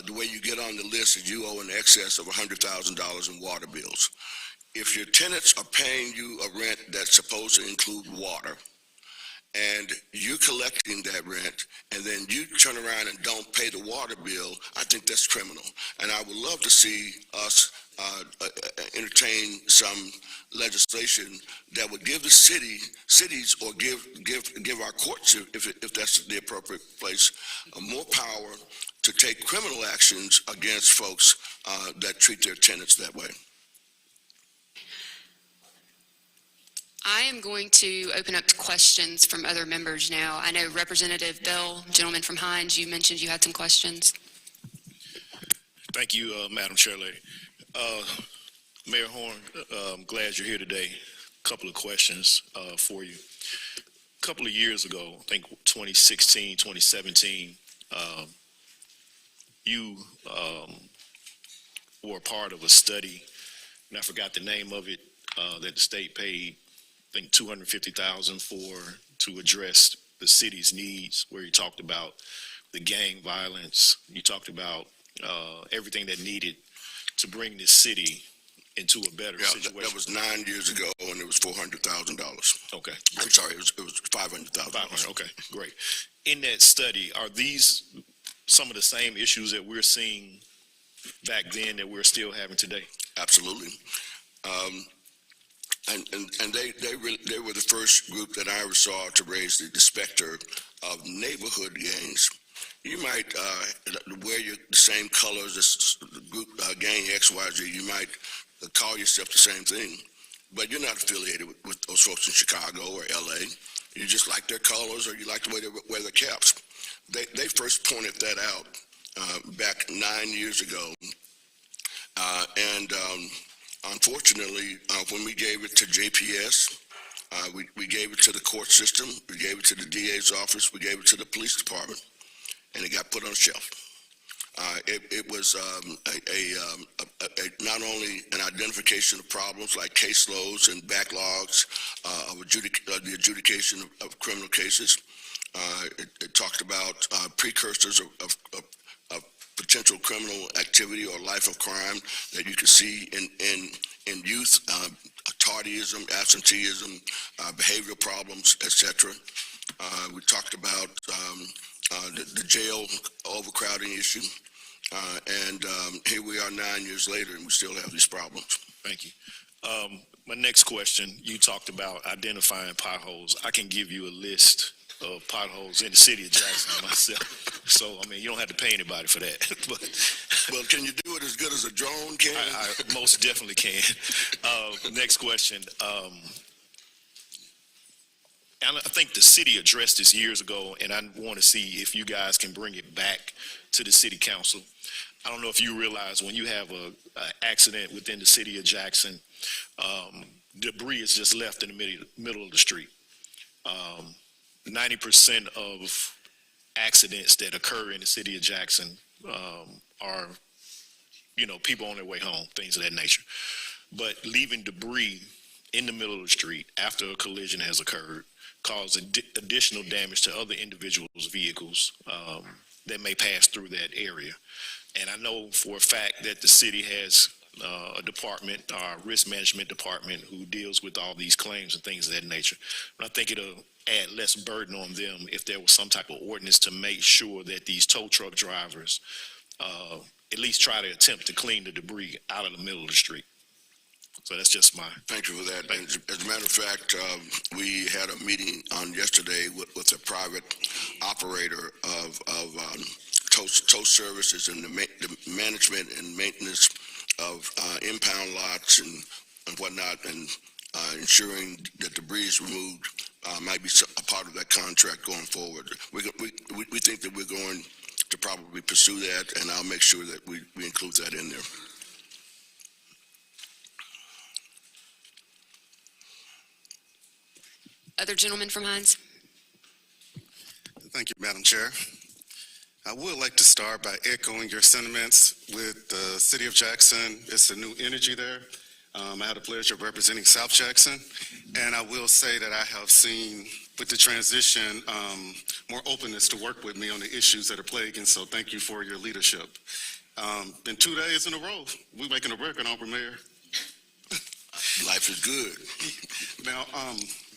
the way you get on the list is you owe in excess of $100,000 in water bills. If your tenants are paying you a rent that's supposed to include water, and you're collecting that rent, and then you turn around and don't pay the water bill, I think that's criminal. And I would love to see us entertain some legislation that would give the cities, or give our courts, if that's the appropriate place, more power to take criminal actions against folks that treat their tenants that way. I am going to open up to questions from other members now. I know Representative Bell, gentleman from Hines, you mentioned you had some questions. Thank you, Madam Chair Lady. Mayor Horn, I'm glad you're here today. A couple of questions for you. A couple of years ago, I think 2016, 2017, you were a part of a study, and I forgot the name of it, that the state paid, I think $250,000 to address the city's needs, where you talked about the gang violence, you talked about everything that needed to bring this city into a better situation. That was 9 years ago, and it was $400,000. Okay. I'm sorry, it was $500,000. 500, okay, great. In that study, are these some of the same issues that we're seeing back then that we're still having today? Absolutely. And they were the first group that I ever saw to raise the specter of neighborhood gangs. You might wear the same colors as group gang XYZ. You might call yourself the same thing, but you're not affiliated with those folks in Chicago or LA. You just like their colors, or you like the way they wear their caps. They first pointed that out back 9 years ago, and unfortunately, when we gave it to JPS, we gave it to the court system, we gave it to the DA's office, we gave it to the police department, and it got put on the shelf. It was not only an identification of problems like caseloads and backlogs of the adjudication of criminal cases. It talked about precursors of potential criminal activity or life of crime that you can see in youth, tardyism, absenteeism, behavioral problems, etc. We talked about the jail overcrowding issue, and here we are 9 years later, and we still have these problems. Thank you. My next question, you talked about identifying potholes. I can give you a list of potholes in the city of Jackson myself. So, I mean, you don't have to pay anybody for that. But well, can you do it as good as a drone can? I most definitely can. Next question. And I think the city addressed this years ago, and I want to see if you guys can bring it back to the city council. I don't know if you realize when you have an accident within the city of Jackson, debris is just left in the middle of the street. 90% of accidents that occur in the city of Jackson are, people on their way home, things of that nature. But leaving debris in the middle of the street after a collision has occurred cause additional damage to other individuals' vehicles that may pass through that area. And I know for a fact that the city has a department, our risk management department, who deals with all these claims and things of that nature. And I think it'll add less burden on them if there was some type of ordinance to make sure that these tow truck drivers at least try to attempt to clean the debris out of the middle of the street. So that's just my... Thank you for that. As a matter of fact, we had a meeting on yesterday with a private operator of tow services and the management and maintenance of impound lots and and whatnot, and ensuring that debris is removed might be a part of that contract going forward. We think that we're going to probably pursue that, and I'll make sure that we include that in there. Other gentlemen from Hines? Thank you, Madam Chair. I would like to start by echoing your sentiments with the City of Jackson. It's a new energy there. I had the pleasure of representing South Jackson, and I will say that I have seen with the transition more openness to work with me on the issues that are plaguing, so thank you for your leadership. In 2 days in a row, we're making a record, aren't we, Mayor? Life is good. Now,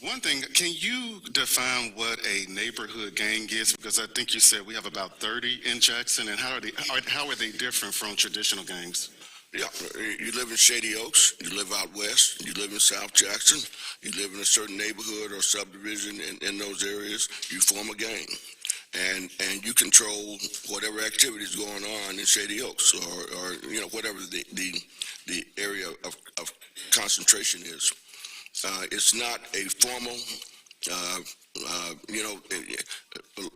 one thing, can you define what a neighborhood gang is? Because I think you said we have about 30 in Jackson, and how are they different from traditional gangs? Yeah, you live in Shady Oaks, you live out west, you live in South Jackson, you live in a certain neighborhood or subdivision in those areas, you form a gang. And you control whatever activity is going on in Shady Oaks or whatever the area of concentration is. It's not a formal,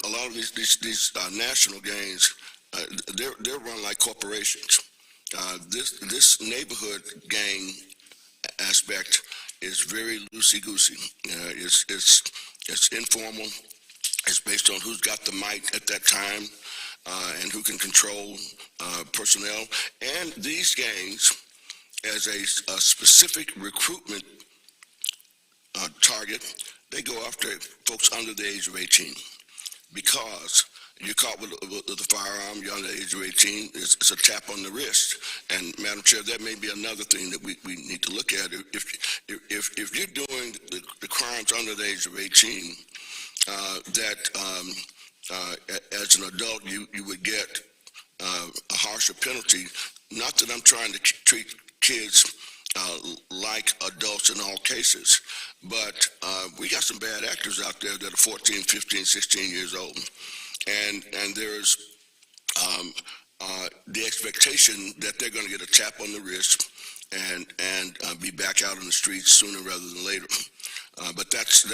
a lot of these national gangs, they're run like corporations. This neighborhood gang aspect is very loosey-goosey. It's informal. It's based on who's got the mic at that time and who can control personnel. And these gangs, as a specific recruitment target, they go after folks under the age of 18 because you're caught with a firearm, you're under the age of 18, it's a tap on the wrist. And Madam Chair, that may be another thing that we need to look at. If you're doing the crimes under the age of 18, as an adult you would get a harsher penalty. Not that I'm trying to treat kids like adults in all cases, but we got some bad actors out there that are 14, 15, 16 years old. And there's the expectation that they're going to get a tap on the wrist and be back out on the streets sooner rather than later. But that's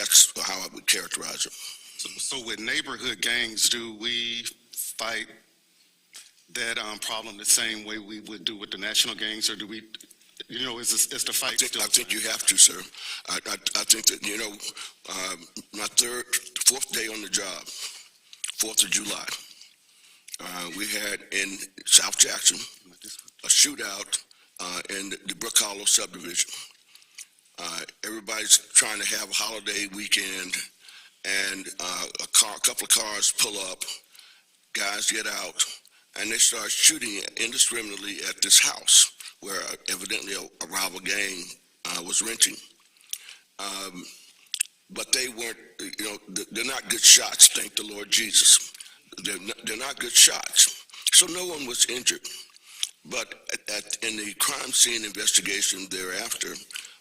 how I would characterize it. So with neighborhood gangs, do we fight that problem the same way we would do with the national gangs, or do we, is the fight still? I think you have to, sir. I think that, my fourth day on the job, 4th of July, we had in South Jackson a shoutout in the Brook Hollow subdivision. Everybody's trying to have a holiday weekend, and a couple of cars pull up, guys get out, and they start shooting indiscriminately at this house where evidently a rival gang was renting. But they weren't, they're not good shots, thank the Lord Jesus. They're not good shots. So no one was injured. But in the crime scene investigation thereafter,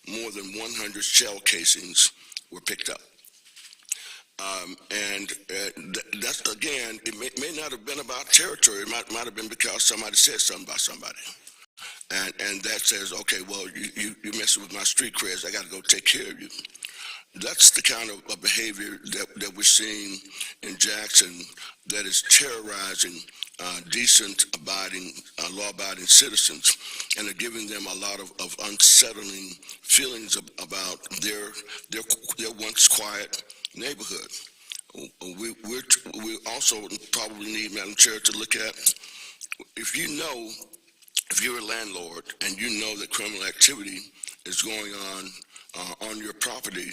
more than 100 shell casings were picked up. That's, again, it may not have been about territory. It might have been because somebody said something about somebody. And that says, okay, well, you're messing with my street creds. I got to go take care of you. That's the kind of behavior that we're seeing in Jackson that is terrorizing decent, law-abiding citizens, and are giving them a lot of unsettling feelings about their once quiet neighborhood. We also probably need, Madam Chair, to look at, if you're a landlord and you know that criminal activity is going on your property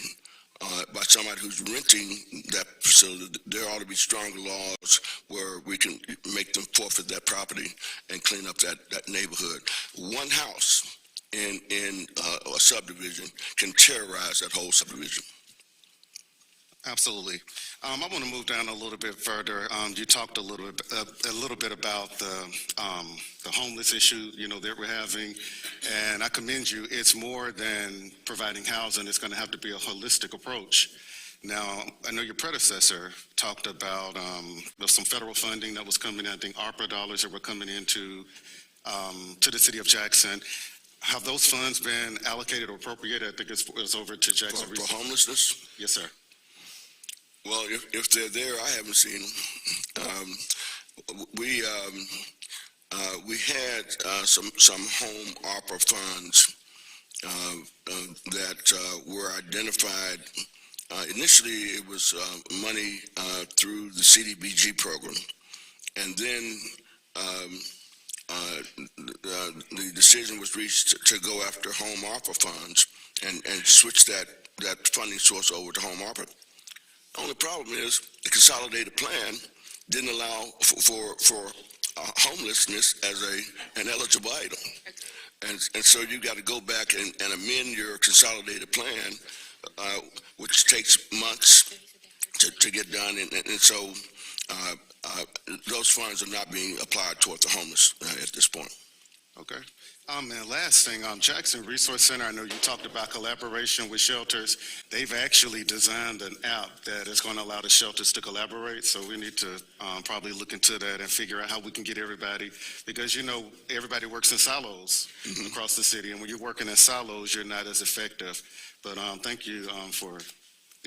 by somebody who's renting that facility, there ought to be stronger laws where we can make them forfeit that property and clean up that neighborhood. One house in a subdivision can terrorize that whole subdivision. Absolutely. I want to move down a little bit further. You talked a little bit about the homeless issue, that we're having, and I commend you. It's more than providing housing. It's going to have to be a holistic approach. Now, I know your predecessor talked about some federal funding that was coming in. I think ARPA dollars that were coming into to the city of Jackson. Have those funds been allocated or appropriated? I think it's over to Jackson For Resources. homelessness? Yes, sir. Well, if they're there, I haven't seen them. We had some home ARPA funds that were identified. Initially, it was money through the CDBG program, and then the decision was reached to go after home ARPA funds and switch that funding source over to home ARPA. The only problem is the consolidated plan didn't allow for homelessness as an eligible item. And so you got to go back and amend your consolidated plan, which takes months to get done. And so those funds are not being applied toward the homeless at this point. Okay. And last thing, Jackson Resource Center, I know you talked about collaboration with shelters. They've actually designed an app that is going to allow the shelters to collaborate. So we need to probably look into that and figure out how we can get everybody, because, everybody works in silos across the city. And when you're working in silos, you're not as effective. But thank you for...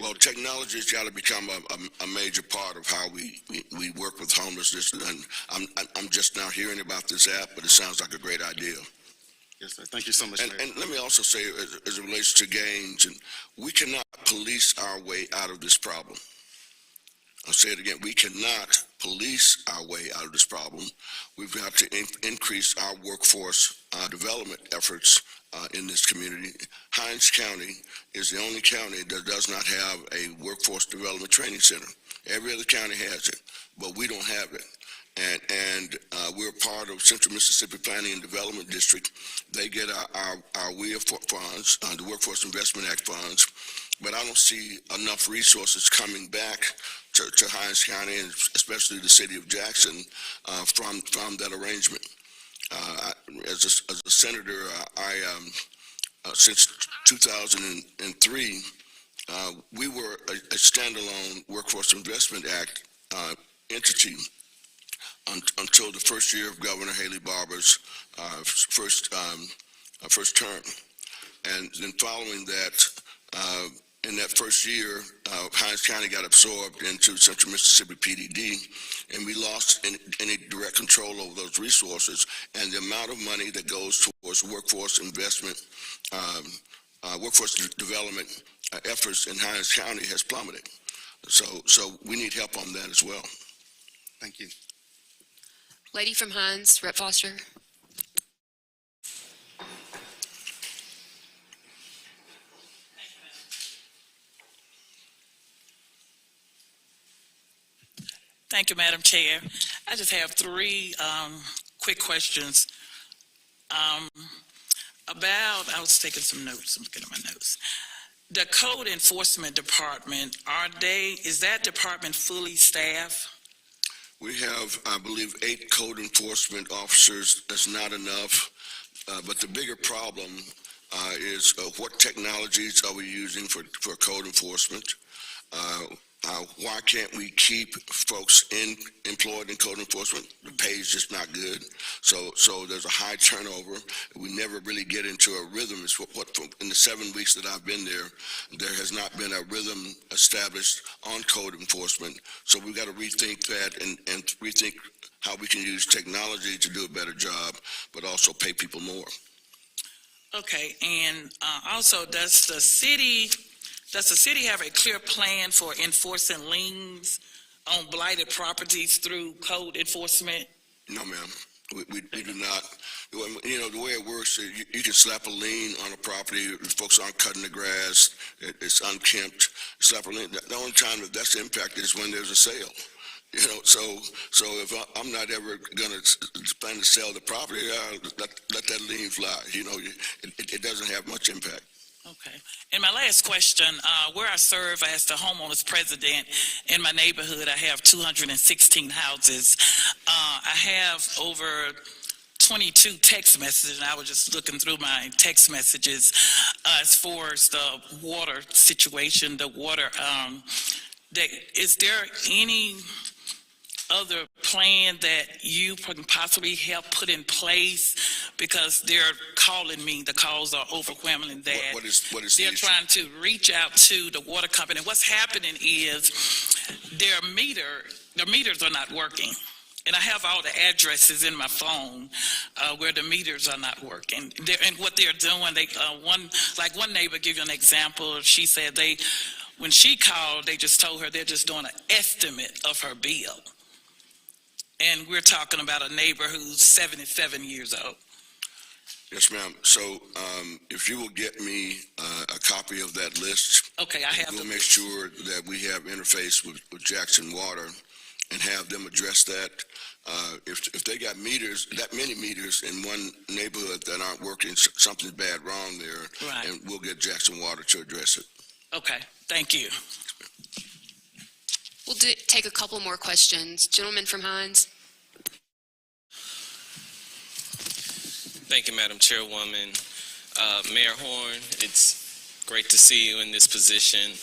Well, technology has got to become a major part of how we work with homelessness. And I'm just now hearing about this app, but it sounds like a great idea. Yes, sir. Thank you so much, Mayor. And let me also say, as it relates to gangs, and we cannot police our way out of this problem. I'll say it again. We cannot police our way out of this problem. We've got to increase our workforce development efforts in this community. Hinds County is the only county that does not have a workforce development training center. Every other county has it, but we don't have it. And we're part of Central Mississippi Planning and Development District. They get our WIA funds, the Workforce Investment Act funds, but I don't see enough resources coming back to Hinds County, and especially the city of Jackson, from that arrangement. As a senator, since 2003, we were a standalone Workforce Investment Act entity until the first year of Governor Haley Barbour's first term. And then following that, in that first year, Hinds County got absorbed into Central Mississippi PDD, and we lost any direct control over those resources, and the amount of money that goes towards workforce investment, workforce development efforts in Hinds County has plummeted. So we need help on that as well. Thank you. Lady from Hinds, Rep. Foster. Thank you, Madam Chair. I just have three quick questions. I was taking some notes. I'm looking at my notes. The Code Enforcement Department, is that department fully staffed? We have, I believe, 8 code enforcement officers. That's not enough. But the bigger problem is what technologies are we using for code enforcement? Why can't we keep folks employed in code enforcement? The pay is just not good. So there's a high turnover. We never really get into a rhythm. It's in the 7 weeks that I've been there has not been a rhythm established on code enforcement. So we've got to rethink that and rethink how we can use technology to do a better job, but also pay people more. Okay, and also does the city have a clear plan for enforcing liens on blighted properties through code enforcement? No, ma'am. We do not. The way it works, you can slap a lien on a property if folks aren't cutting the grass, it's unkempt. Slap a lien. The only time that's impacted is when there's a sale. So if I'm not ever going to plan to sell the property, let that lien fly. It doesn't have much impact. Okay. And my last question, where I serve as the homeowners president in my neighborhood, I have 216 houses. I have over 22 text messages, and I was just looking through my text messages as far as the water situation, is there any other plan that you can possibly help put in place? Because they're calling me, the calls are overwhelming that What is the they're issue? trying to reach out to the water company. What's happening is their meters are not working. And I have all the addresses in my phone where the meters are not working. And what they're doing, one neighbor, give you an example. She said when she called, they just told her they're just doing an estimate of her bill. And we're talking about a neighbor who's 77 years old. Yes, ma'am. So if you will get me a copy of that list, Okay, I have we'll the make sure that we have interface with Jackson Water and have them address that. If they got meters, that many meters in one neighborhood that aren't working, something's bad wrong there, Right. and we'll get Jackson Water to address it. Okay, thank you. We'll take a couple more questions. Gentleman from Hines. Thank you, Madam Chairwoman. Mayor Horn, it's great to see you in this position.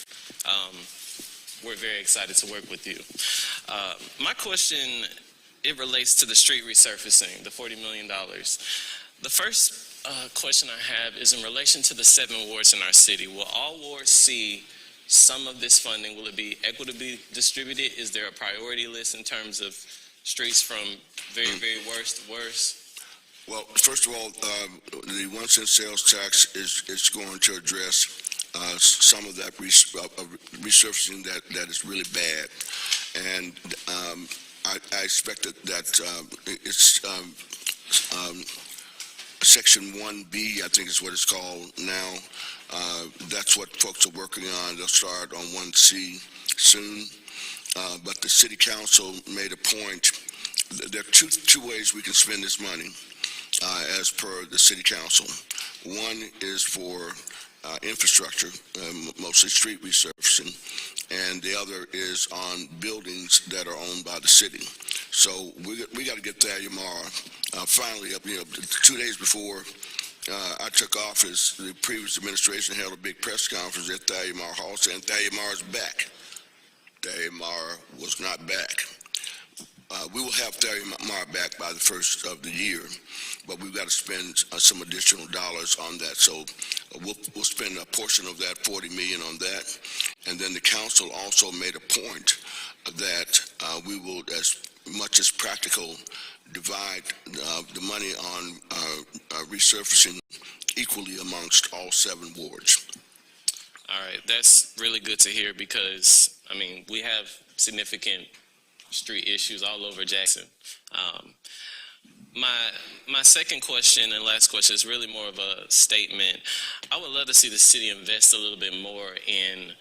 We're very excited to work with you. My question, it relates to the street resurfacing, the $40 million. The first question I have is in relation to the 7 wards in our city. Will all wards see some of this funding? Will it be equitably distributed? Is there a priority list in terms of streets from very, very worst to worst? Well, first of all, the 1 cent sales tax is going to address some of that resurfacing that is really bad, and I expect that it's Section 1B, I think is what it's called now. That's what folks are working on. They'll start on 1C soon, but the City Council made a point. There are two ways we can spend this money. As per the City Council. One is for infrastructure, mostly street resurfacing, and the other is on buildings that are owned by the city. So we got to get Thayamar finally up. 2 days before I took office, the previous administration held a big press conference at Thayamar Hall saying Thayamar is back. Thayamar was not back. We will have Thayamar back by the first of the year, but we've got to spend some additional dollars on that. So we'll spend a portion of that, $40 million on that. And then the council also made a point that we will, as much as practical, divide the money on resurfacing equally amongst all 7 wards. All right, that's really good to hear because, I mean, we have significant street issues all over Jackson. My second question and last question is really more of a statement. I would love to see the city invest a little bit more in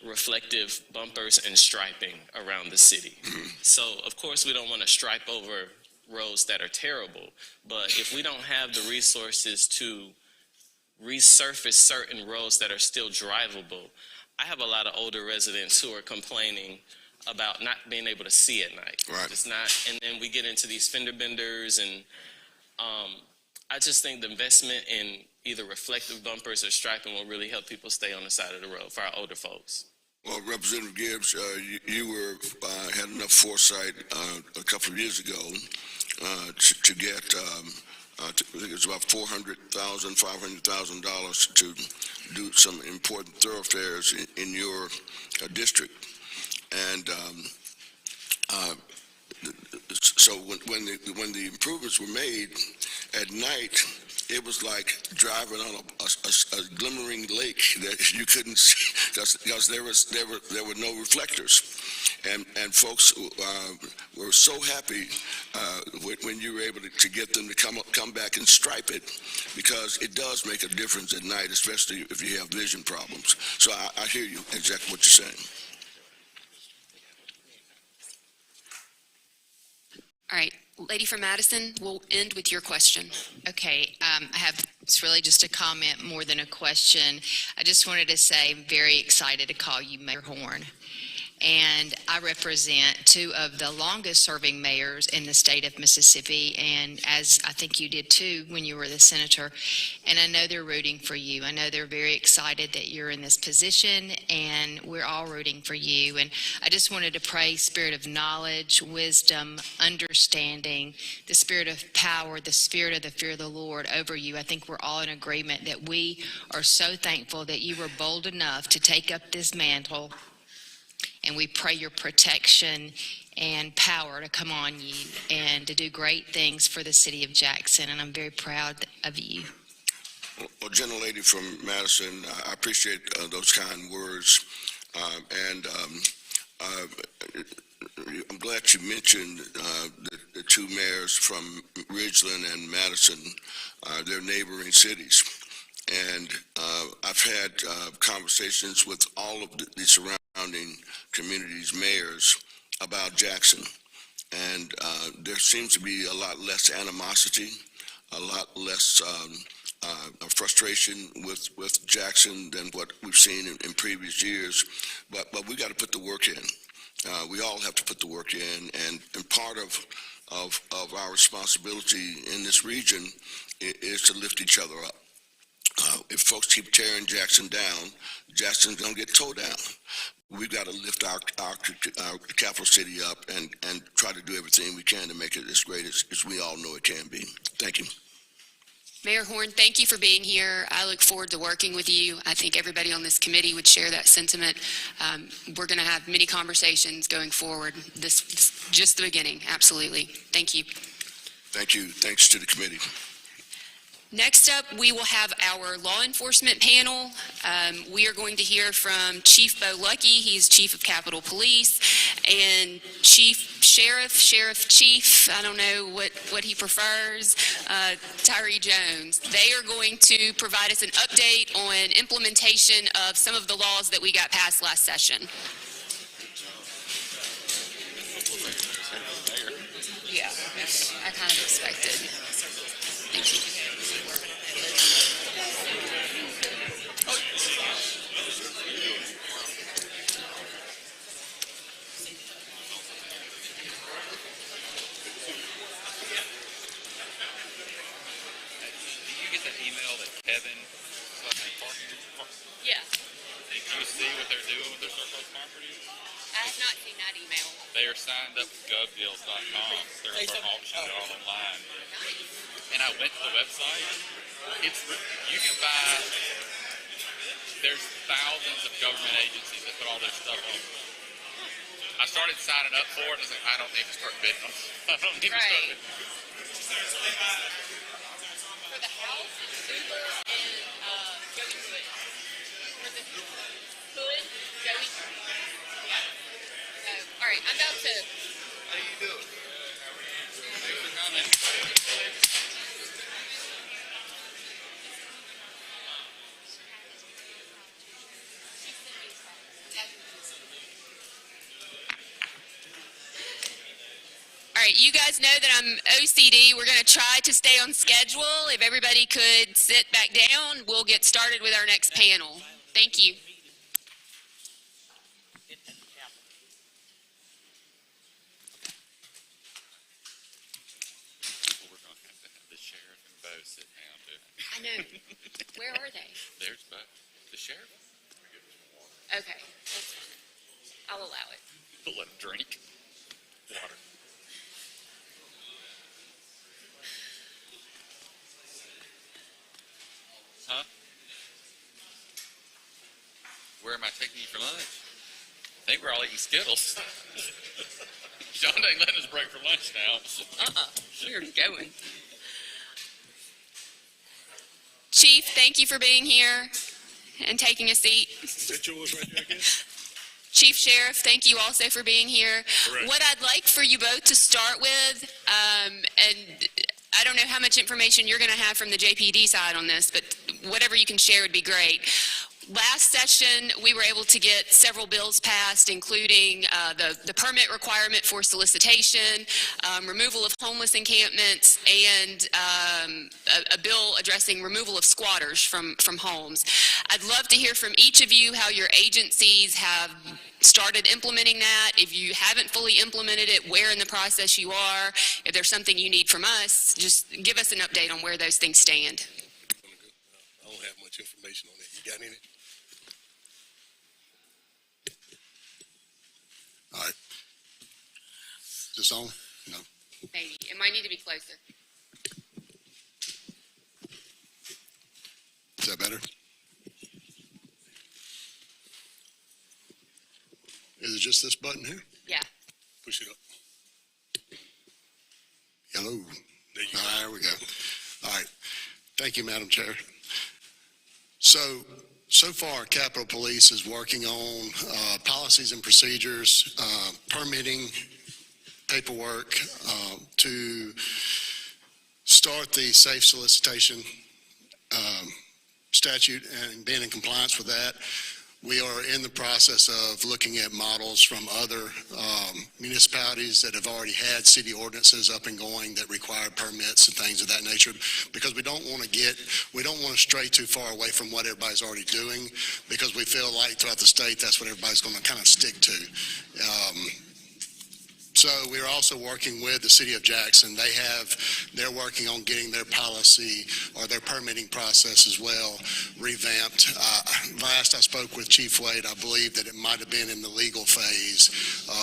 reflective bumpers and striping around the city. So, of course, we don't want to stripe over roads that are terrible, but if we don't have the resources to resurface certain roads that are still drivable, I have a lot of older residents who are complaining about not being able to see at night. Right. It's not, and then we get into these fender benders, and I just think the investment in either reflective bumpers or striping will really help people stay on the side of the road for our older folks. Well, Representative Gibbs, you had enough foresight a couple of years ago to get, I think it was about $500,000 to do some important thoroughfares in your district. And so when the improvements were made at night, it was like driving on a glimmering lake that you couldn't see because there were no reflectors, and folks were so happy when you were able to get them to come back and stripe it, because it does make a difference at night, especially if you have vision problems. So I hear you exactly what you're saying. All right, lady from Madison, we'll end with your question. Okay, it's really just a comment more than a question. I just wanted to say I'm very excited to call you Mayor Horn. and I represent two of the longest-serving mayors in the state of Mississippi, and as I think you did too when you were the senator, and I know they're rooting for you. I know they're very excited that you're in this position, and we're all rooting for you. And I just wanted to pray spirit of knowledge, wisdom, understanding, the spirit of power, the spirit of the fear of the Lord over you. I think we're all in agreement that we are so thankful that you were bold enough to take up this mantle, and we pray your protection and power to come on you and to do great things for the city of Jackson, and I'm very proud of you. Well, gentlelady from Madison, I appreciate those kind words, and I'm glad you mentioned the two mayors from Ridgeland and Madison, their neighboring cities. And I've had conversations with all of the surrounding communities' mayors about Jackson. And there seems to be a lot less animosity, a lot less frustration with Jackson than what we've seen in previous years. But we got to put the work in. We all have to put the work in. And part of our responsibility in this region is to lift each other up. If folks keep tearing Jackson down, Jackson's going to get towed down. We've got to lift our capital city up and try to do everything we can to make it as great as we all know it can be. Thank you. Mayor Horn, thank you for being here. I look forward to working with you. I think everybody on this committee would share that sentiment. We're going to have many conversations going forward. This is just the beginning. Absolutely. Thank you. Thank you. Thanks to the committee. Next up, we will have our law enforcement panel. We are going to hear from Chief Bo Lucky. He's Chief of Capitol Police, and Sheriff Chief, I don't know what he prefers, Tyree Jones. They are going to provide us an update on implementation of some of the laws that we got passed last session. Yeah, I kind of expected. Thank you. Kevin, Yeah. did you see what they're doing with their surplus property? I have not seen that email. They are signed up with govdeals.com. They're going to start auctioning it all online. And I went to the website. You can buy, there's thousands of government agencies that put all their stuff on. I started signing up for it. I was like, I don't need to start bidding them. I don't need to start bidding. For the house, it's Uber and Joey Hood. For the Hood, Joey. All right, I'm about to. How you doing? Thanks for coming. All right, you guys know that I'm OCD. We're going to try to stay on schedule. If everybody could sit back down, we'll get started with our next panel. Thank you. We're going to have the sheriff and Bo sit down too. I know. Where are they? There's Bo. The sheriff? Okay, that's fine. I'll allow it. We'll let him drink water. Huh? Where am I taking you for lunch? I think we're all eating Skittles. John ain't letting us break for lunch now. We're going. Chief, thank you for being here and taking a seat. Mitchell was right there again? Chief Sheriff, thank you also for being here. Correct. What I'd like for you both to start with, and I don't know how much information you're going to have from the JPD side on this, but whatever you can share would be great. Last session, we were able to get several bills passed, including the permit requirement for solicitation, removal of homeless encampments, and a bill addressing removal of squatters from homes. I'd love to hear from each of you how your agencies have started implementing that. If you haven't fully implemented it, where in the process you are. If there's something you need from us, just give us an update on where those things stand. I don't have much information on it. You got any? All right. Is this on? No. Maybe. It might need to be closer. Is that better? Is it just this button here? Yeah. Push it up. Hello. There you go. There we go. All right. Thank you, Madam Chair. So far, Capitol Police is working on policies and procedures, permitting, paperwork to start the safe solicitation statute and being in compliance with that. We are in the process of looking at models from other municipalities that have already had city ordinances up and going that require permits and things of that nature, because we don't want to stray too far away from what everybody's already doing, because we feel like throughout the state that's what everybody's going to kind of stick to. So we're also working with the city of Jackson. They're working on getting their policy or their permitting process as well revamped. Last I spoke with Chief Wade, I believe that it might have been in the legal phase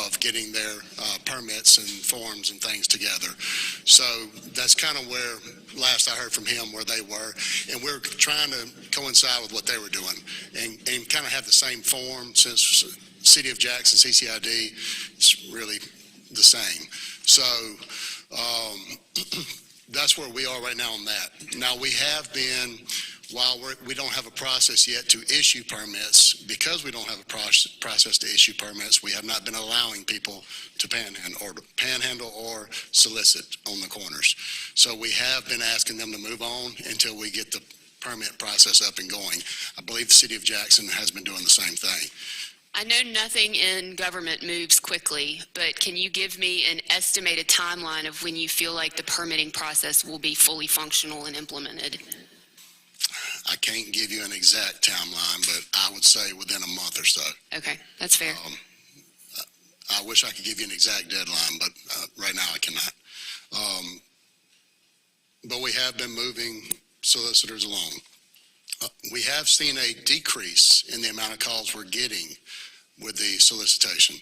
of getting their permits and forms and things together. So that's kind of where last I heard from him where they were, and we're trying to coincide with what they were doing and kind of have the same form, since City of Jackson, CCID, is really the same. So that's where we are right now on that. Now we have been, while we don't have a process yet to issue permits, because we don't have a process to issue permits, we have not been allowing people to panhandle or solicit on the corners. So we have been asking them to move on until we get the permit process up and going. I believe the City of Jackson has been doing the same thing. I know nothing in government moves quickly, but can you give me an estimated timeline of when you feel like the permitting process will be fully functional and implemented? I can't give you an exact timeline, but I would say within a month or so. Okay, that's fair. I wish I could give you an exact deadline, but right now I cannot. But we have been moving solicitors along. We have seen a decrease in the amount of calls we're getting with the solicitation.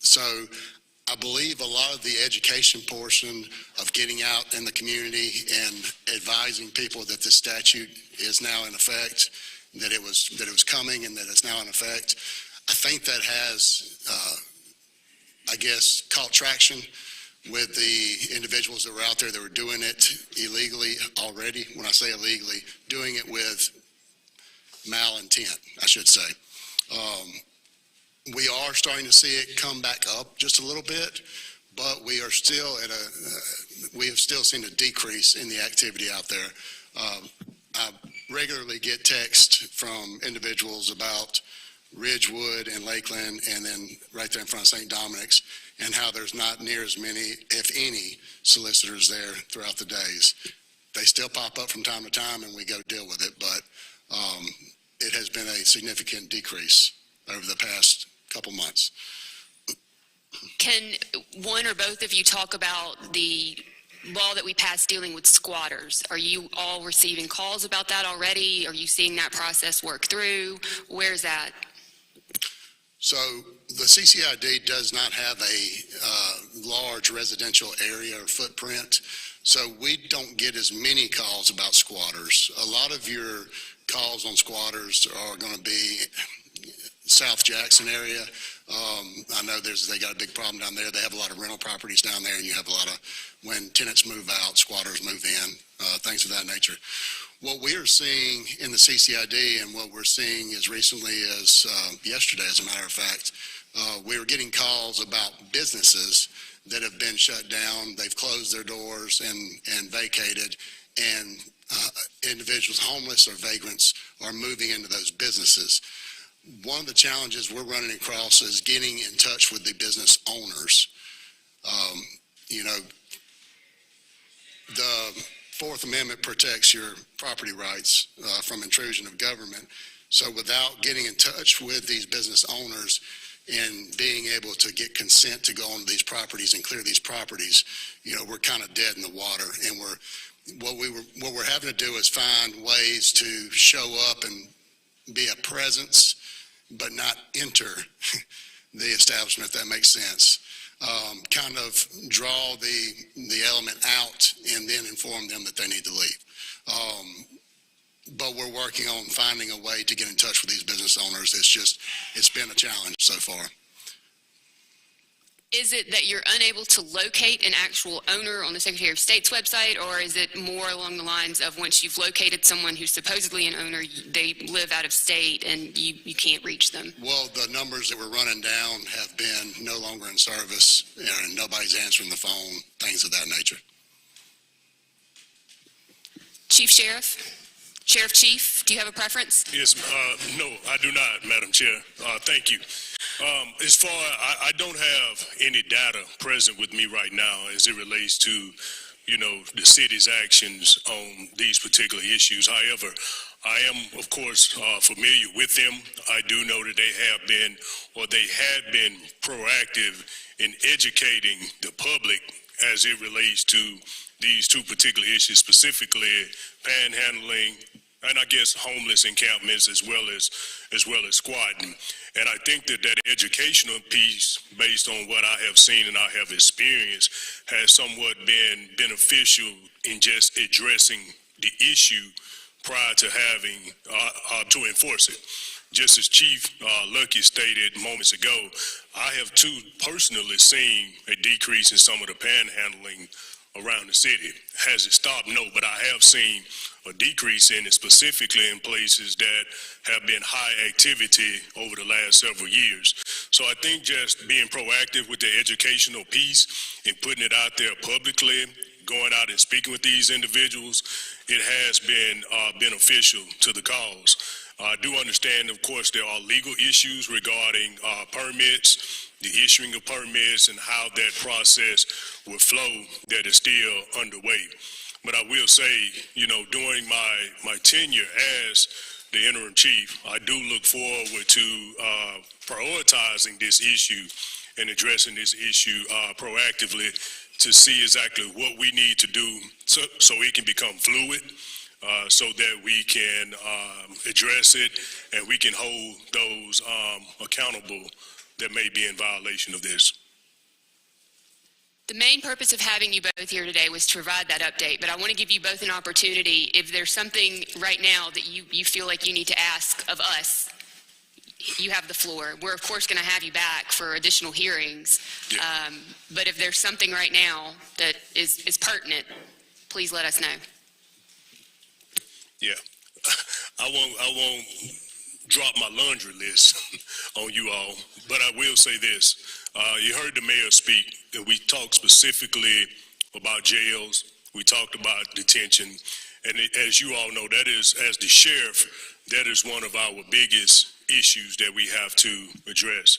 So I believe a lot of the education portion of getting out in the community and advising people that the statute is now in effect, that it was coming and that it's now in effect, I think that has, I guess, caught traction with the individuals that were out there that were doing it illegally already. When I say illegally, doing it with malintent, I should say. We are starting to see it come back up just a little bit, but we are still we have still seen a decrease in the activity out there. I regularly get texts from individuals about Ridgewood and Lakeland, and then right there in front of St. Dominic's, and how there's not near as many, if any, solicitors there throughout the days. They still pop up from time to time, and we go deal with it, but it has been a significant decrease over the past couple months. Can one or both of you talk about the law that we passed dealing with squatters? Are you all receiving calls about that already? Are you seeing that process work through? Where's that? So the CCID does not have a large residential area or footprint, so we don't get as many calls about squatters. A lot of your calls on squatters are going to be South Jackson area. I know they got a big problem down there. They have a lot of rental properties down there, and you have a lot of, when tenants move out, squatters move in, things of that nature. What we are seeing in the CCID, and what we're seeing as recently as yesterday, as a matter of fact, we were getting calls about businesses that have been shut down. They've closed their doors and vacated, and individuals, homeless or vagrants, are moving into those businesses. One of the challenges we're running across is getting in touch with the business owners. You know, the Fourth Amendment protects your property rights from intrusion of government. So without getting in touch with these business owners and being able to get consent to go onto these properties and clear these properties, you know, we're kind of dead in the water. And what we're having to do is find ways to show up and be a presence, but not enter the establishment, if that makes sense. Kind of draw the element out and then inform them that they need to leave. But we're working on finding a way to get in touch with these business owners. It's been a challenge so far. Is it that you're unable to locate an actual owner on the Secretary of State's website, or is it more along the lines of once you've located someone who's supposedly an owner, they live out of state and you can't reach them? Well, the numbers that we're running down have been no longer in service, and nobody's answering the phone, things of that nature. Chief Sheriff? Sheriff Chief, do you have a preference? Yes, no, I do not, Madam Chair. Thank you. As far, I don't have any data present with me right now as it relates to, you know, the city's actions on these particular issues. However, I am, of course, familiar with them. I do know that they have been, or they had been proactive in educating the public as it relates to these two particular issues, specifically panhandling and I guess homeless encampments as well as squatting. And I think that educational piece, based on what I have seen and I have experienced, has somewhat been beneficial in just addressing the issue prior to having to enforce it. Just as Chief Lucky stated moments ago, I have too personally seen a decrease in some of the panhandling around the city. Has it stopped? No, but I have seen a decrease in it, specifically in places that have been high activity over the last several years. So I think just being proactive with the educational piece and putting it out there publicly, going out and speaking with these individuals, it has been beneficial to the cause. I do understand, of course, there are legal issues regarding permits, the issuing of permits, and how that process will flow that is still underway. But I will say, you know, during my tenure as the interim chief, I do look forward to prioritizing this issue and addressing this issue proactively to see exactly what we need to do so it can become fluid, so that we can address it and we can hold those accountable that may be in violation of this. The main purpose of having you both here today was to provide that update, but I want to give you both an opportunity. If there's something right now that you feel like you need to ask of us, you have the floor. We're, of course, going to have you back for additional hearings. Yeah. But if there's something right now that is pertinent, please let us know. Yeah, I won't drop my laundry list on you all, but I will say this. You heard the mayor speak, and we talked specifically about jails. We talked about detention, and as you all know, that is, as the sheriff, that is one of our biggest issues that we have to address.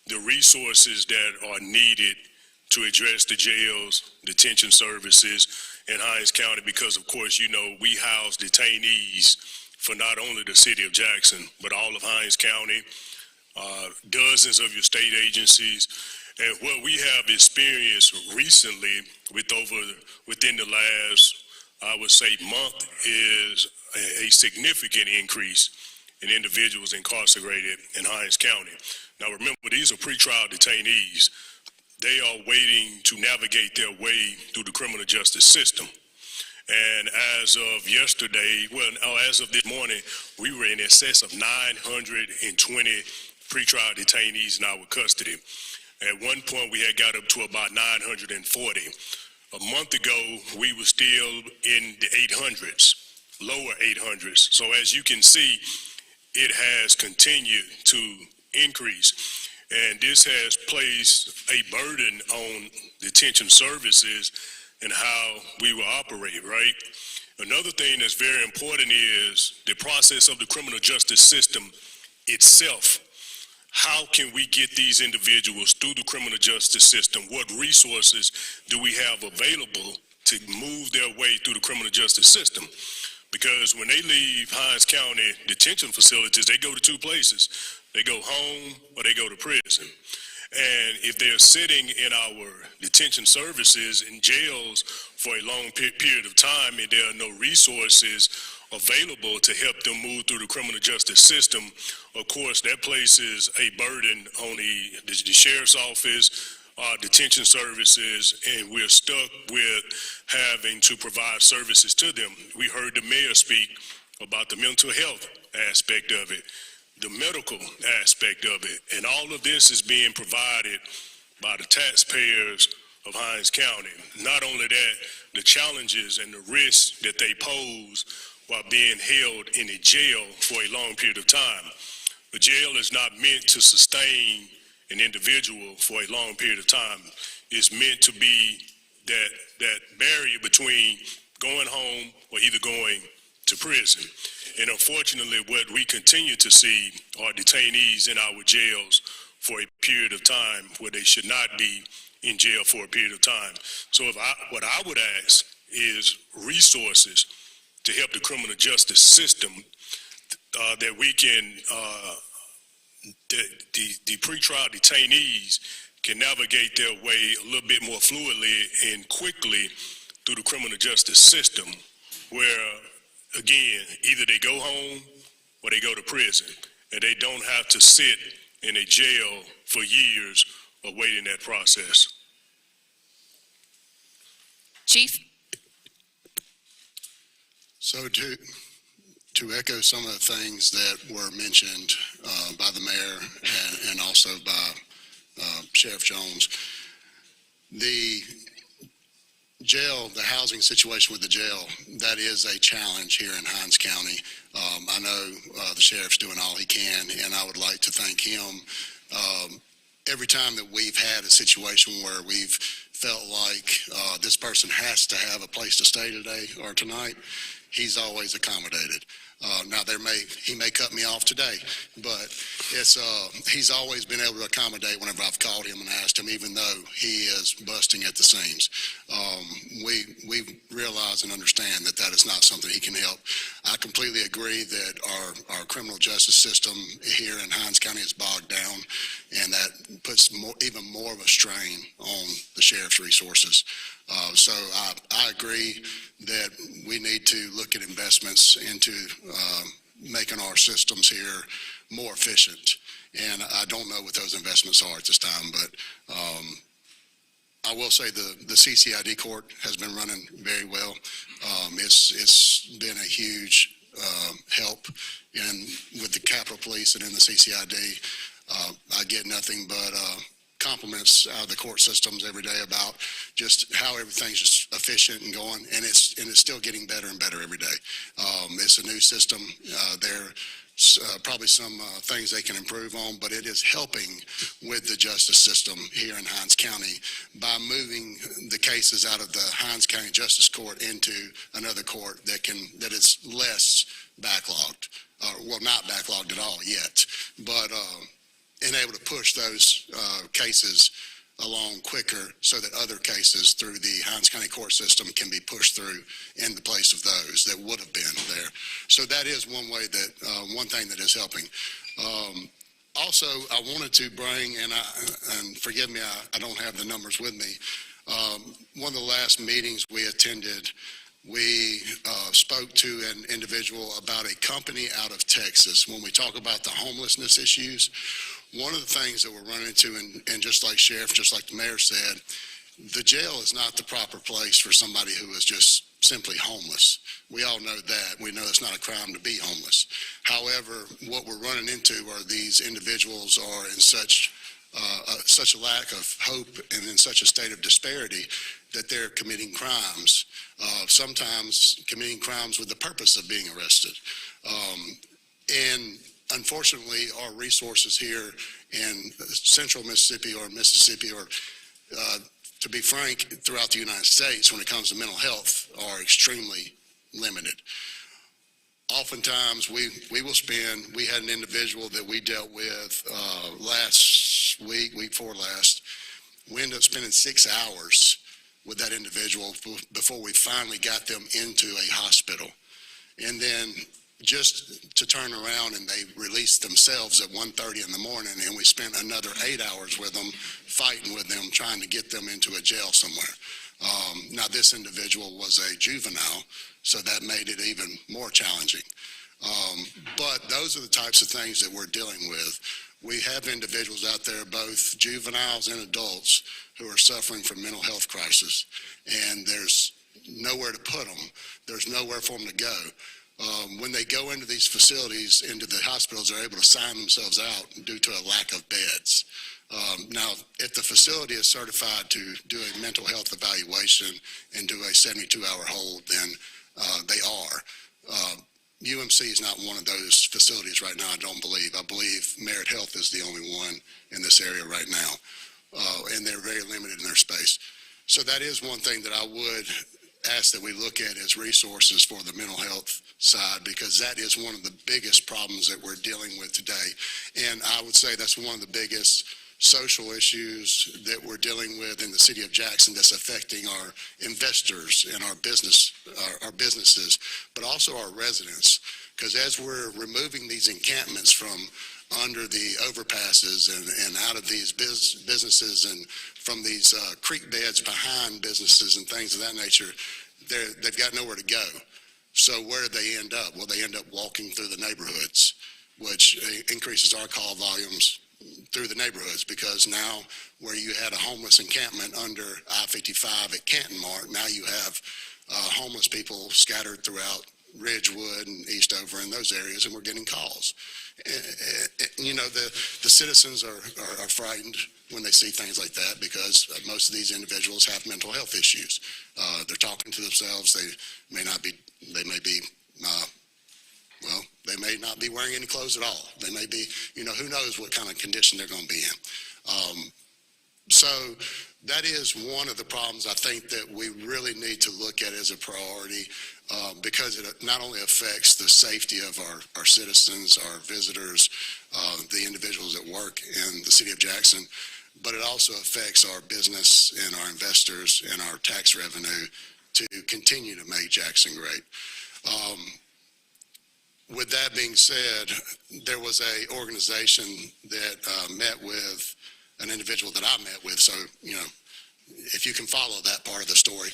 The resources that are needed to address the jails, detention services in Hinds County, because of course, you know, we house detainees for not only the city of Jackson, but all of Hinds County, dozens of your state agencies. And what we have experienced recently within the last, I would say, month is a significant increase in individuals incarcerated in Hinds County. Now remember, these are pretrial detainees. They are waiting to navigate their way through the criminal justice system. And as of yesterday, as of this morning, we were in excess of 920 pretrial detainees in our custody. At one point, we had got up to about 940. A month ago, we were still in the 800s, lower 800s. So as you can see, it has continued to increase. And this has placed a burden on detention services and how we will operate, right? Another thing that's very important is the process of the criminal justice system itself. How can we get these individuals through the criminal justice system? What resources do we have available to move their way through the criminal justice system? Because when they leave Hinds County detention facilities, they go to two places. They go home or they go to prison. And if they're sitting in our detention services in jails for a long period of time and there are no resources available to help them move through the criminal justice system, of course, that places a burden on the sheriff's office, detention services, and we're stuck with having to provide services to them. We heard the mayor speak about the mental health aspect of it, the medical aspect of it, and all of this is being provided by the taxpayers of Hinds County. Not only that, the challenges and the risks that they pose while being held in a jail for a long period of time. The jail is not meant to sustain an individual for a long period of time. It's meant to be that barrier between going home or either going to prison. And unfortunately, what we continue to see are detainees in our jails for a period of time where they should not be in jail for a period of time. So what I would ask is resources to help the criminal justice system that we can, the pretrial detainees can navigate their way a little bit more fluidly and quickly through the criminal justice system, where, again, either they go home or they go to prison, and they don't have to sit in a jail for years awaiting that process. Chief? So to echo some of the things that were mentioned by the mayor and also by Sheriff Jones, the jail, the housing situation with the jail, that is a challenge here in Hinds County. I know the sheriff's doing all he can, and I would like to thank him. Every time that we've had a situation where we've felt like this person has to have a place to stay today or tonight, he's always accommodated. Now he may cut me off today, but he's always been able to accommodate whenever I've called him and asked him, even though he is busting at the seams. We realize and understand that that is not something he can help. I completely agree that our criminal justice system here in Hinds County is bogged down, and that puts even more of a strain on the sheriff's resources. So I agree that we need to look at investments into making our systems here more efficient. And I don't know what those investments are at this time, but I will say the CCID court has been running very well. It's been a huge help with the Capitol Police and in the CCID. I get nothing but compliments out of the court systems every day about just how everything's just efficient and going, and it's still getting better and better every day. It's a new system. There's probably some things they can improve on, but it is helping with the justice system here in Hinds County by moving the cases out of the Hinds County Justice Court into another court that is less backlogged. Well, not backlogged at all yet, but and able to push those cases along quicker so that other cases through the Hinds County court system can be pushed through in the place of those that would have been there. So that is one way that, one thing that is helping. Also, I wanted to bring, and forgive me, I don't have the numbers with me. One of the last meetings we attended, we spoke to an individual about a company out of Texas. When we talk about the homelessness issues, one of the things that we're running into, and just like Sheriff, just like the mayor said, the jail is not the proper place for somebody who is just simply homeless. We all know that. We know it's not a crime to be homeless. However, what we're running into are these individuals are in such a lack of hope and in such a state of disparity that they're committing crimes, sometimes committing crimes with the purpose of being arrested. And unfortunately, our resources here in central Mississippi or to be frank, throughout the United States when it comes to mental health are extremely limited. Oftentimes, we had an individual that we dealt with last week before last. We ended up spending 6 hours with that individual before we finally got them into a hospital. And then just to turn around and they released themselves at 1:30 in the morning, and we spent another 8 hours with them, fighting with them, trying to get them into a jail somewhere. Now, this individual was a juvenile, so that made it even more challenging. But those are the types of things that we're dealing with. We have individuals out there, both juveniles and adults, who are suffering from mental health crisis, and there's nowhere to put them. There's nowhere for them to go. When they go into these facilities, into the hospitals, they're able to sign themselves out due to a lack of beds. Now, if the facility is certified to do a mental health evaluation and do a 72-hour hold, then they are. UMC is not one of those facilities right now, I don't believe. I believe Merit Health is the only one in this area right now, and they're very limited in their space. So that is one thing that I would ask that we look at as resources for the mental health side, because that is one of the biggest problems that we're dealing with today. And I would say that's one of the biggest social issues that we're dealing with in the city of Jackson that's affecting our investors and our businesses, but also our residents. Because as we're removing these encampments from under the overpasses and out of these businesses and from these creek beds behind businesses and things of that nature, they've got nowhere to go. So where do they end up? Well, they end up walking through the neighborhoods, which increases our call volumes through the neighborhoods, because now where you had a homeless encampment under I-55 at Canton Mart, now you have homeless people scattered throughout Ridgewood and Eastover and those areas, and we're getting calls. You know, the citizens are frightened when they see things like that, because most of these individuals have mental health issues. They're talking to themselves. They may not be wearing any clothes at all. They may be, who knows what kind of condition they're going to be in. So that is one of the problems I think that we really need to look at as a priority, because it not only affects the safety of our citizens, our visitors, the individuals that work in the city of Jackson, but it also affects our business and our investors and our tax revenue to continue to make Jackson great. With that being said, there was a organization that met with an individual that I met with. So, if you can follow that part of the story,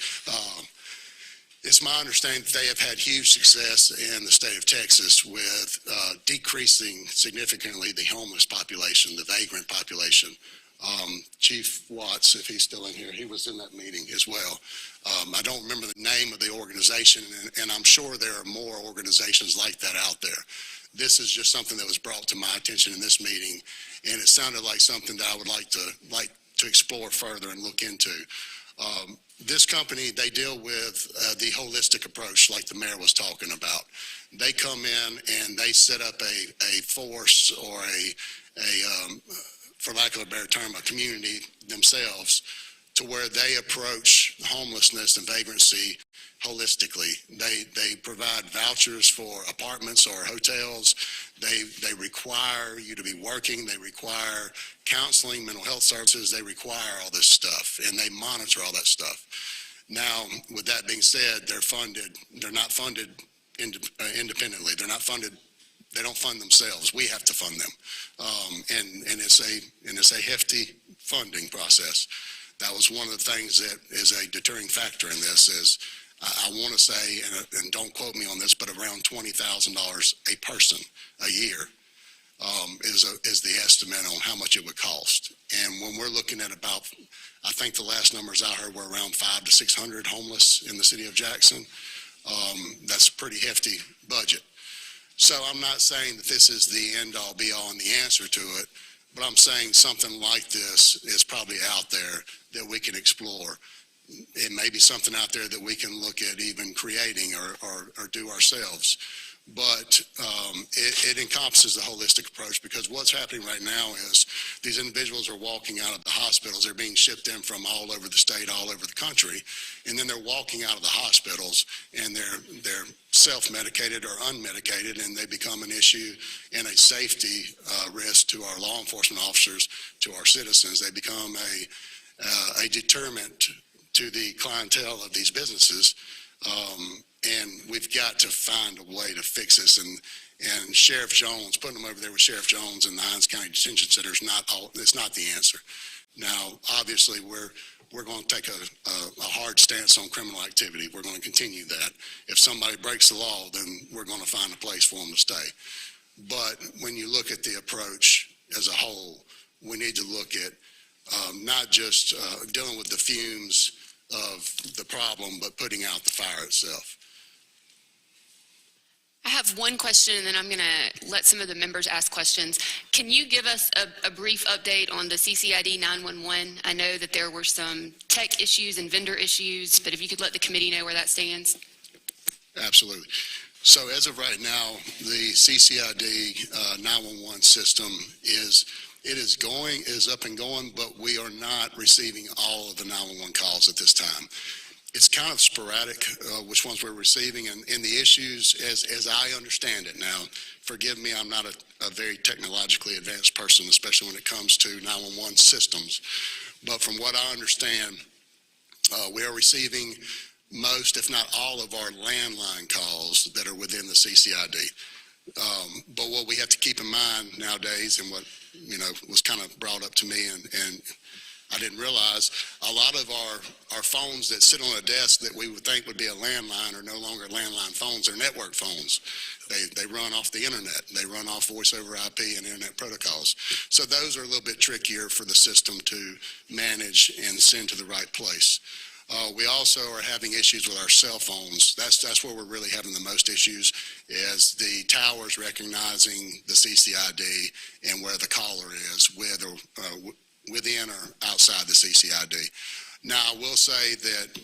it's my understanding that they have had huge success in the state of Texas with decreasing significantly the homeless population, the vagrant population. Chief Watts, if he's still in here, he was in that meeting as well. I don't remember the name of the organization, and I'm sure there are more organizations like that out there. This is just something that was brought to my attention in this meeting, and it sounded like something that I would like to explore further and look into. This company, they deal with the holistic approach like the mayor was talking about. They come in and they set up a force or for lack of a better term, a community themselves, to where they approach homelessness and vagrancy holistically. They provide vouchers for apartments or hotels. They require you to be working. They require counseling, mental health services. They require all this stuff, and they monitor all that stuff. Now, with that being said, they're not funded independently. They're not funded. They don't fund themselves. We have to fund them, and it's a hefty funding process. That was one of the things that is a deterring factor in this. Is I want to say, and don't quote me on this, but around $20,000 a person a year is the estimate on how much it would cost. And when we're looking at about, I think the last numbers I heard were around 500 to 600 homeless in the city of Jackson. That's a pretty hefty budget. So I'm not saying that this is the end-all, be-all, and the answer to it, but I'm saying something like this is probably out there that we can explore. It may be something out there that we can look at even creating or do ourselves. but it encompasses the holistic approach, because what's happening right now is these individuals are walking out of the hospitals. They're being shipped in from all over the state, all over the country, and then they're walking out of the hospitals and they're self-medicated or unmedicated, and they become an issue and a safety risk to our law enforcement officers, to our citizens. They become a deterrent to the clientele of these businesses. And we've got to find a way to fix this. And Sheriff Jones, putting them over there with Sheriff Jones and the Hinds County Detention Center it's not the answer. Now, obviously, we're going to take a hard stance on criminal activity. We're going to continue that. If somebody breaks the law, then we're going to find a place for them to stay. But when you look at the approach as a whole, we need to look at not just dealing with the fumes of the problem, but putting out the fire itself. I have one question, and then I'm going to let some of the members ask questions. Can you give us a brief update on the CCID 911? I know that there were some tech issues and vendor issues, but if you could let the committee know where that stands. Absolutely. So as of right now, the CCID 911 system is up and going, but we are not receiving all of the 911 calls at this time. It's kind of sporadic, which ones we're receiving, and the issues, as I understand it now, forgive me, I'm not a very technologically advanced person, especially when it comes to 911 systems, but from what I understand, we are receiving most, if not all, of our landline calls that are within the CCID. But what we have to keep in mind nowadays, and what was kind of brought up to me, and I didn't realize, a lot of our phones that sit on a desk that we would think would be a landline are no longer landline phones. They're network phones. They run off the internet. They run off voice over IP and internet protocols. So those are a little bit trickier for the system to manage and send to the right place. We also are having issues with our cell phones. That's where we're really having the most issues, is the towers recognizing the CCID and where the caller is, whether within or outside the CCID. Now, I will say that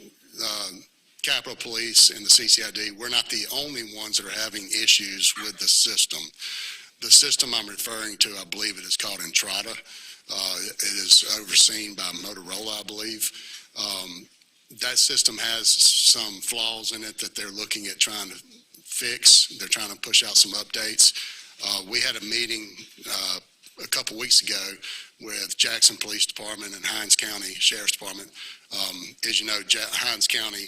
Capitol Police and the CCID, we're not the only ones that are having issues with the system. The system I'm referring to, I believe it is called Entrada. It is overseen by Motorola, I believe. That system has some flaws in it that they're looking at trying to fix. They're trying to push out some updates. We had a meeting a couple weeks ago with Jackson Police Department and Hinds County Sheriff's Department. As you know, Hinds County,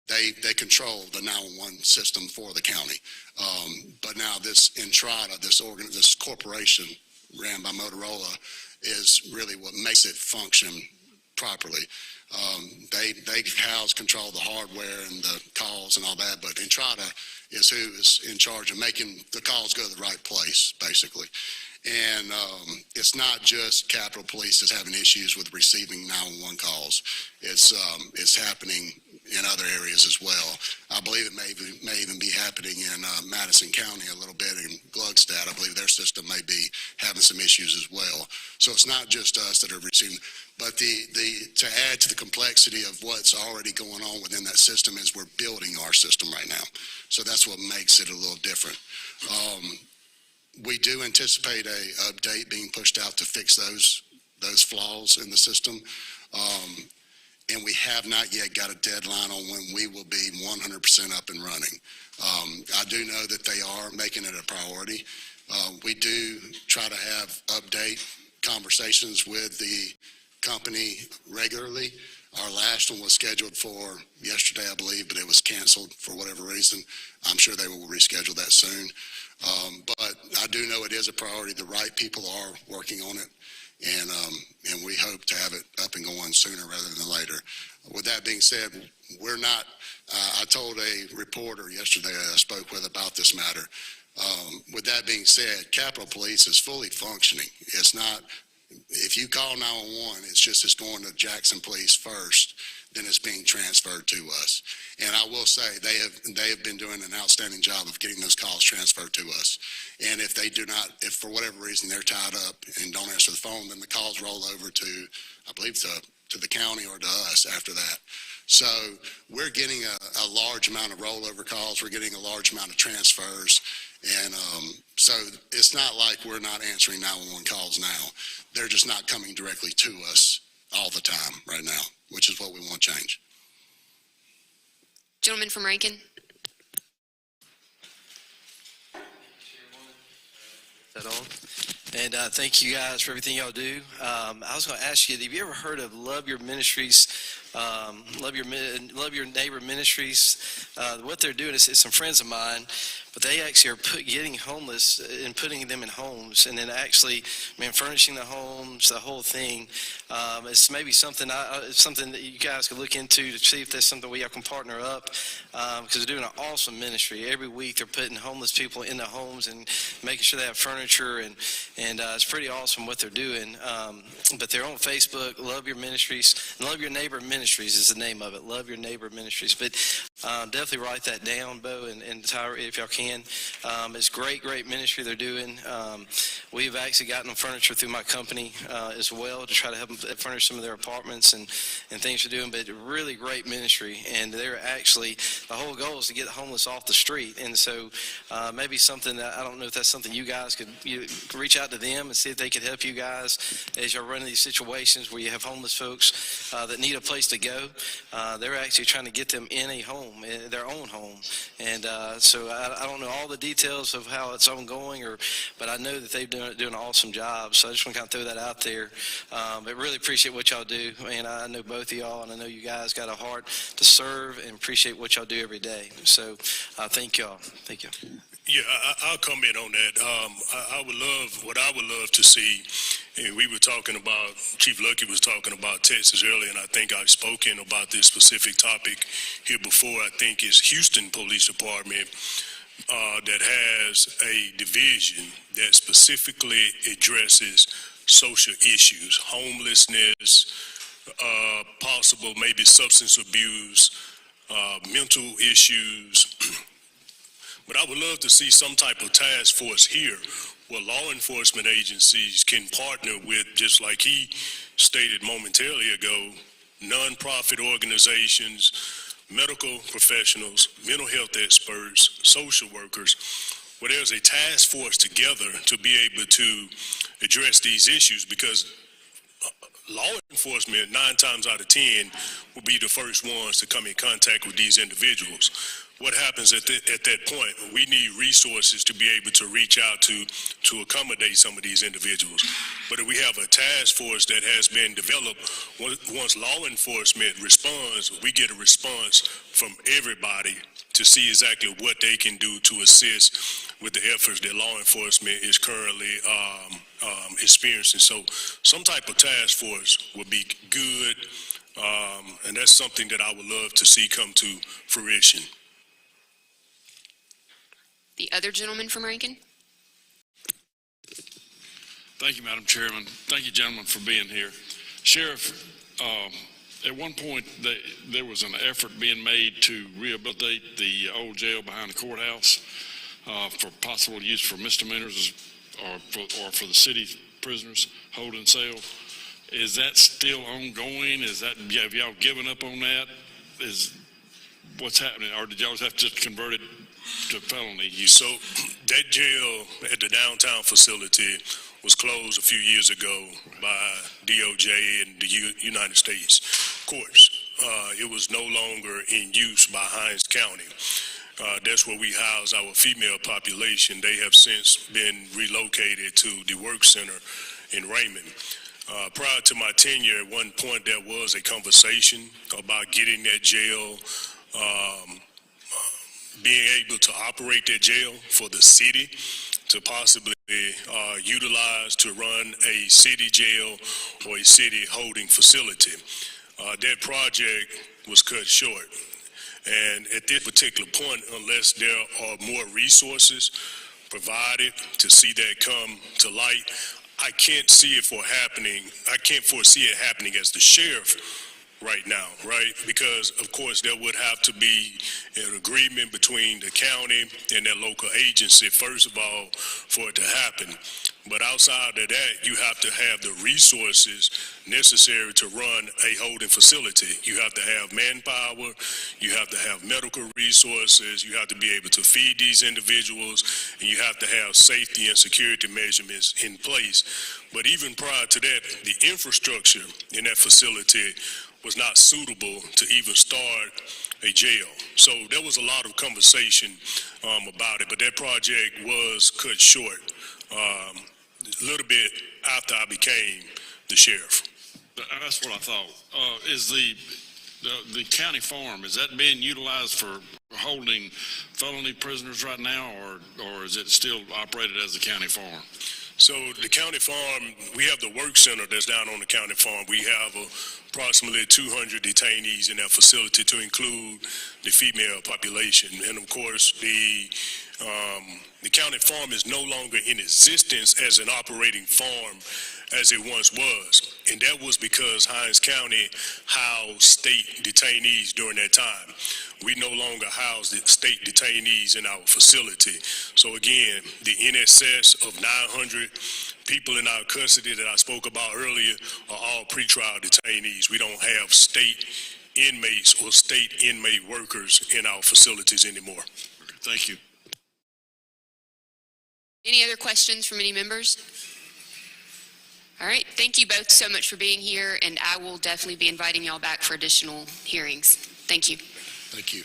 they control the 911 system for the county. But now this Entrada, this corporation ran by Motorola, is really what makes it function properly. They house, control the hardware and the calls and all that, but Entrada is who is in charge of making the calls go to the right place, basically. And it's not just Capitol Police that's having issues with receiving 911 calls. It's happening in other areas as well. I believe it may even be happening in Madison County a little bit, in Gluckstadt. I believe their system may be having some issues as well. So it's not just us that are receiving, but to add to the complexity of what's already going on within that system is we're building our system right now. So that's what makes it a little different. We do anticipate a update being pushed out to fix those flaws in the system. And we have not yet got a deadline on when we will be 100% up and running. I do know that they are making it a priority. We do try to have update conversations with the company regularly. Our last one was scheduled for yesterday, I believe, but it was canceled for whatever reason. I'm sure they will reschedule that soon. But I do know it is a priority. The right people are working on it, and we hope to have it up and going sooner rather than later. With that being said, we're not, I told a reporter yesterday I spoke with about this matter. With that being said, Capitol Police is fully functioning. It's not, if you call 911, it's going to Jackson Police first, then it's being transferred to us. And I will say they have been doing an outstanding job of getting those calls transferred to us. And if they do not, if for whatever reason they're tied up and don't answer the phone, then the calls roll over to, I believe, to the county or to us after that. So we're getting a large amount of rollover calls. We're getting a large amount of transfers. And so it's not like we're not answering 911 calls now. They're just not coming directly to us all the time right now, which is what we want to change. Gentleman from Rankin. Is that on? And thank you guys for everything y'all do. I was going to ask you, have you ever heard of Love Your Ministries? Love Your Neighbor Ministries. What they're doing is some friends of mine, but they actually are getting homeless and putting them in homes, and then actually, furnishing the homes, the whole thing. It's maybe something something that you guys could look into to see if there's something where y'all can partner up, because they're doing an awesome ministry. Every week they're putting homeless people in the homes and making sure they have furniture, and it's pretty awesome what they're doing. But they're on Facebook, Love Your Ministries, and Love Your Neighbor Ministries is the name of it, Love Your Neighbor Ministries. But definitely write that down, Bo and Tyra, if y'all can. It's great ministry they're doing. We've actually gotten them furniture through my company as well to try to help them furnish some of their apartments and things they're doing, but really great ministry. And they're actually, the whole goal is to get the homeless off the street. And so maybe something that, I don't know if that's something you guys could reach out to them and see if they could help you guys as you're running these situations where you have homeless folks that need a place to go. They're actually trying to get them in a home, in their own home. And so I don't know all the details of how it's ongoing, but I know that they're doing an awesome job. So I just want to kind of throw that out there. But really appreciate what y'all do. And I know both of y'all, and I know you guys got a heart to serve and appreciate what y'all do every day. So thank y'all. Thank you. Yeah, I'll comment on that. What I would love to see, and we were talking about, Chief Lucky was talking about Texas earlier, and I think I've spoken about this specific topic here before. I think it's Houston Police Department that has a division that specifically addresses social issues, homelessness, possible maybe substance abuse, mental issues. But I would love to see some type of task force here where law enforcement agencies can partner with, just like he stated momentarily ago, nonprofit organizations, medical professionals, mental health experts, social workers, where there's a task force together to be able to address these issues, because law enforcement, 9 times out of 10, will be the first ones to come in contact with these individuals. What happens at that point? We need resources to be able to reach out to accommodate some of these individuals. But if we have a task force that has been developed, once law enforcement responds, we get a response from everybody to see exactly what they can do to assist with the efforts that law enforcement is currently experiencing. So some type of task force would be good, and that's something that I would love to see come to fruition. The other gentleman from Rankin. Thank you, Madam Chairman. Thank you, gentlemen, for being here. Sheriff, at one point, there was an effort being made to rehabilitate the old jail behind the courthouse for possible use for misdemeanors or for the city prisoners holding cell. Is that still ongoing? Have y'all given up on that? What's happening? Or did y'all have to just convert it to felony use? So that jail at the downtown facility was closed a few years ago by DOJ and the United States courts. It was no longer in use by Hinds County. That's where we house our female population. They have since been relocated to the work center in Raymond. Prior to my tenure, at one point there was a conversation about getting that jail, being able to operate that jail for the city to possibly utilize to run a city jail or a city holding facility. That project was cut short. And at this particular point, unless there are more resources provided to see that come to light, I can't see it happening. I can't foresee it happening as the sheriff right now, right? Because, of course, there would have to be an agreement between the county and that local agency, first of all, for it to happen. But outside of that, you have to have the resources necessary to run a holding facility. You have to have manpower, you have to have medical resources, you have to be able to feed these individuals, and you have to have safety and security measurements in place. But even prior to that, the infrastructure in that facility was not suitable to even start a jail. So there was a lot of conversation about it, but that project was cut short a little bit after I became the sheriff. That's what I thought. Is the county farm, is that being utilized for holding felony prisoners right now, or is it still operated as the county farm? So the county farm, we have the work center that's down on the county farm. We have approximately 200 detainees in that facility, to include the female population. And of course, the county farm is no longer in existence as an operating farm as it once was. And that was because Hinds County housed state detainees during that time. We no longer house the state detainees in our facility. So again, the NSS of 900 people in our custody that I spoke about earlier are all pretrial detainees. We don't have state inmates or state inmate workers in our facilities anymore. Thank you. Any other questions from any members? All right, thank you both so much for being here, and I will definitely be inviting y'all back for additional hearings. Thank you. Thank you.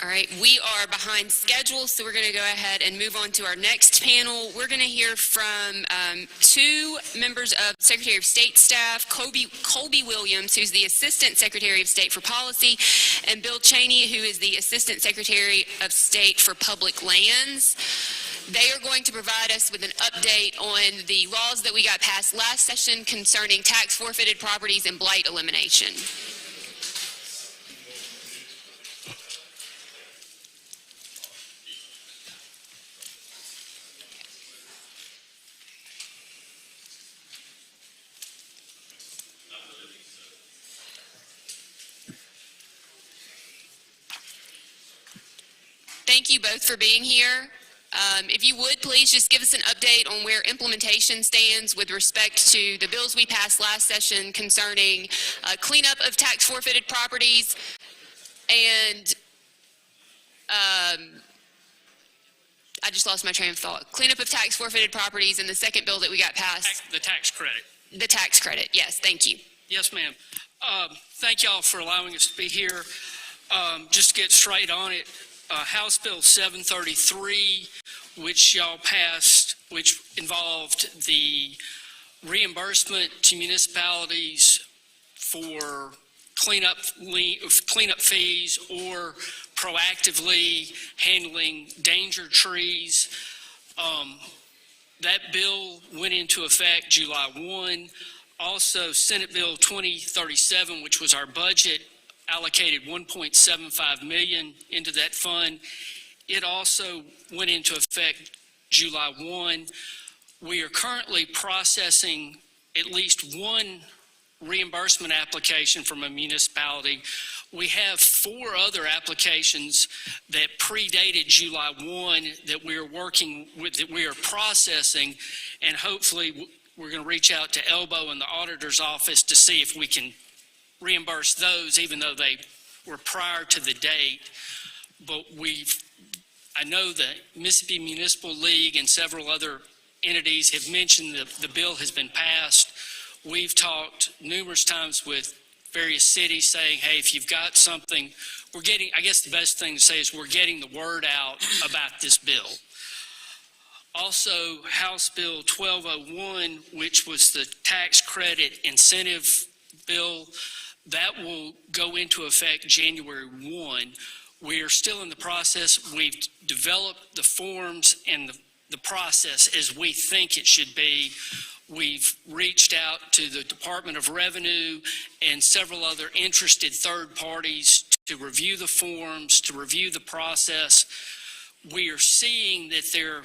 All right, we are behind schedule, so we're going to go ahead and move on to our next panel. We're going to hear from two members of Secretary of State staff, Colby Williams, who's the Assistant Secretary of State for Policy, and Bill Cheney, who is the Assistant Secretary of State for Public Lands. They are going to provide us with an update on the laws that we got passed last session concerning tax forfeited properties and blight elimination. Thank you both for being here. If you would, please just give us an update on where implementation stands with respect to the bills we passed last session concerning cleanup of tax forfeited properties and I just lost my train of thought. Cleanup of tax forfeited properties and the second bill that we got passed. The tax credit. The tax credit, yes, thank you. Yes, ma'am. Thank y'all for allowing us to be here. Just to get straight on it, House Bill 733, which y'all passed, which involved the reimbursement to municipalities for cleanup fees or proactively handling danger trees. That bill went into effect July 1. Also, Senate Bill 2037, which was our budget, allocated $1.75 million into that fund. It also went into effect July 1. We are currently processing at least one reimbursement application from a municipality. We have 4 other applications that predated July 1 that we are working with, that we are processing, and hopefully we're going to reach out to Elbow and the auditor's office to see if we can reimburse those, even though they were prior to the date. But I know the Mississippi Municipal League and several other entities have mentioned that the bill has been passed. We've talked numerous times with various cities saying, hey, if you've got something, I guess the best thing to say is we're getting the word out about this bill. Also, House Bill 1201, which was the tax credit incentive bill, that will go into effect January 1. We are still in the process. We've developed the forms and the process as we think it should be. We've reached out to the Department of Revenue and several other interested third parties to review the forms, to review the process. We are seeing that there are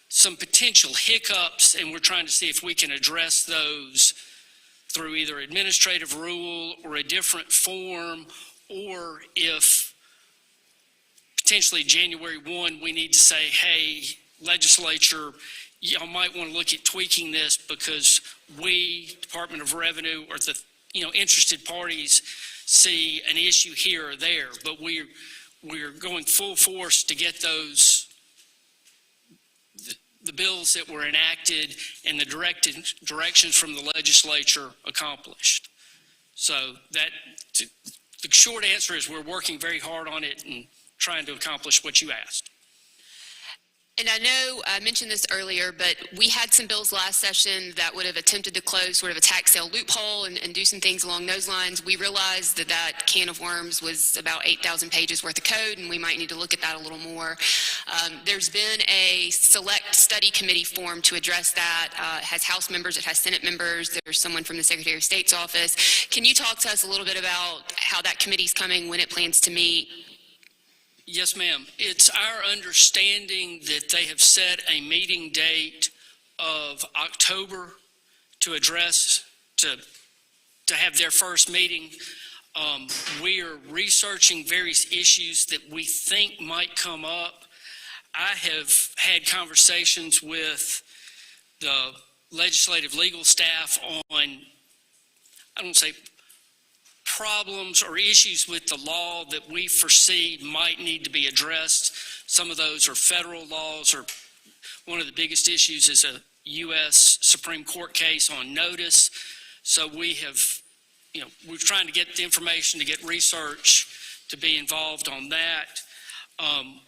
some potential hiccups, and we're trying to see if we can address those through either administrative rule or a different form, or if potentially January 1 we need to say, hey, legislature, y'all might want to look at tweaking this because we, Department of Revenue, or the interested parties see an issue here or there, but we're going full force to get those the bills that were enacted and the directions from the legislature accomplished. So that the short answer is we're working very hard on it and trying to accomplish what you asked. And I know I mentioned this earlier, but we had some bills last session that would have attempted to close sort of a tax sale loophole and do some things along those lines. We realized that that can of worms was about 8,000 pages worth of code, and we might need to look at that a little more. There's been a select study committee formed to address that. It has House members, it has Senate members, there's someone from the Secretary of State's office. Can you talk to us a little bit about how that committee's coming, when it plans to meet? Yes, ma'am. It's our understanding that they have set a meeting date of October to address, to have their first meeting. We are researching various issues that we think might come up. I have had conversations with the legislative legal staff on, I don't say problems or issues with the law that we foresee might need to be addressed. Some of those are federal laws, or one of the biggest issues is a U.S. Supreme Court case on notice. So we have, we're trying to get the information, to get research, to be involved on that.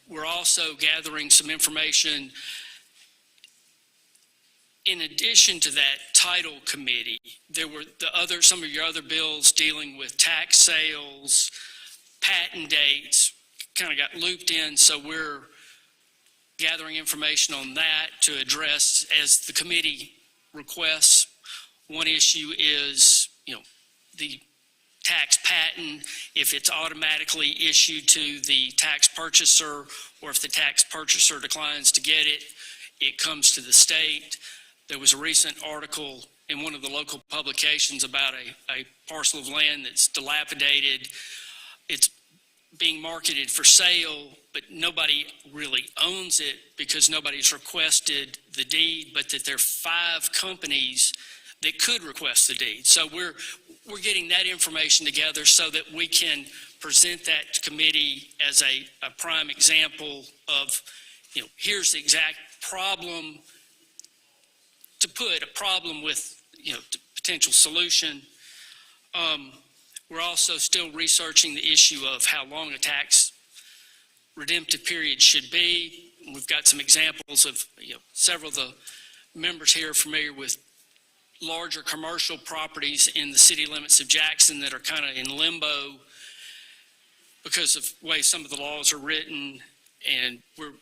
We're also gathering some information in addition to that title committee. There were some of your other bills dealing with tax sales, patent dates, kind of got looped in. So we're gathering information on that to address as the committee requests. One issue is, the tax patent, if it's automatically issued to the tax purchaser, or if the tax purchaser declines to get it, it comes to the state. There was a recent article in one of the local publications about a parcel of land that's dilapidated. It's being marketed for sale, but nobody really owns it because nobody's requested the deed, but that there are 5 companies that could request the deed. So we're getting that information together so that we can present that to committee as a prime example of, here's the exact problem, to put a problem with, potential solution. We're also still researching the issue of how long a tax redemptive period should be. We've got some examples of, several of the members here are familiar with larger commercial properties in the city limits of Jackson that are kind of in limbo because of the way some of the laws are written, and we're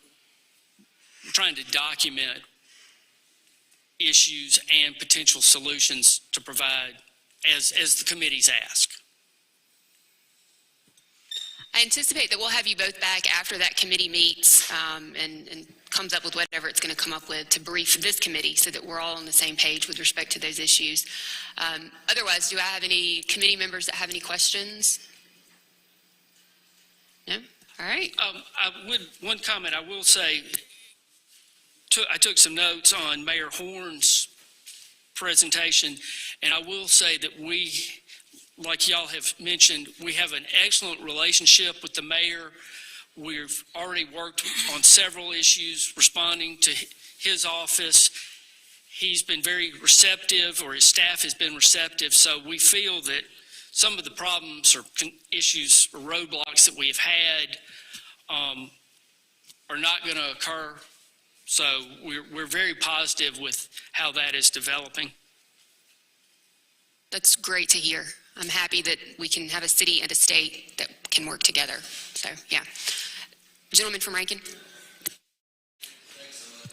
trying to document issues and potential solutions to provide as the committees ask. I anticipate that we'll have you both back after that committee meets and comes up with whatever it's going to come up with to brief this committee so that we're all on the same page with respect to those issues. Otherwise, do I have any committee members that have any questions? No? All right. One comment I will say, I took some notes on Mayor Horn's presentation, and I will say that we, like y'all have mentioned, we have an excellent relationship with the mayor. We've already worked on several issues responding to his office. He's been very receptive, or his staff has been receptive, so we feel that some of the problems or issues or roadblocks that we have had are not going to occur. So we're very positive with how that is developing. That's great to hear. I'm happy that we can have a city and a state that can work together. So, yeah. Gentleman from Rankin.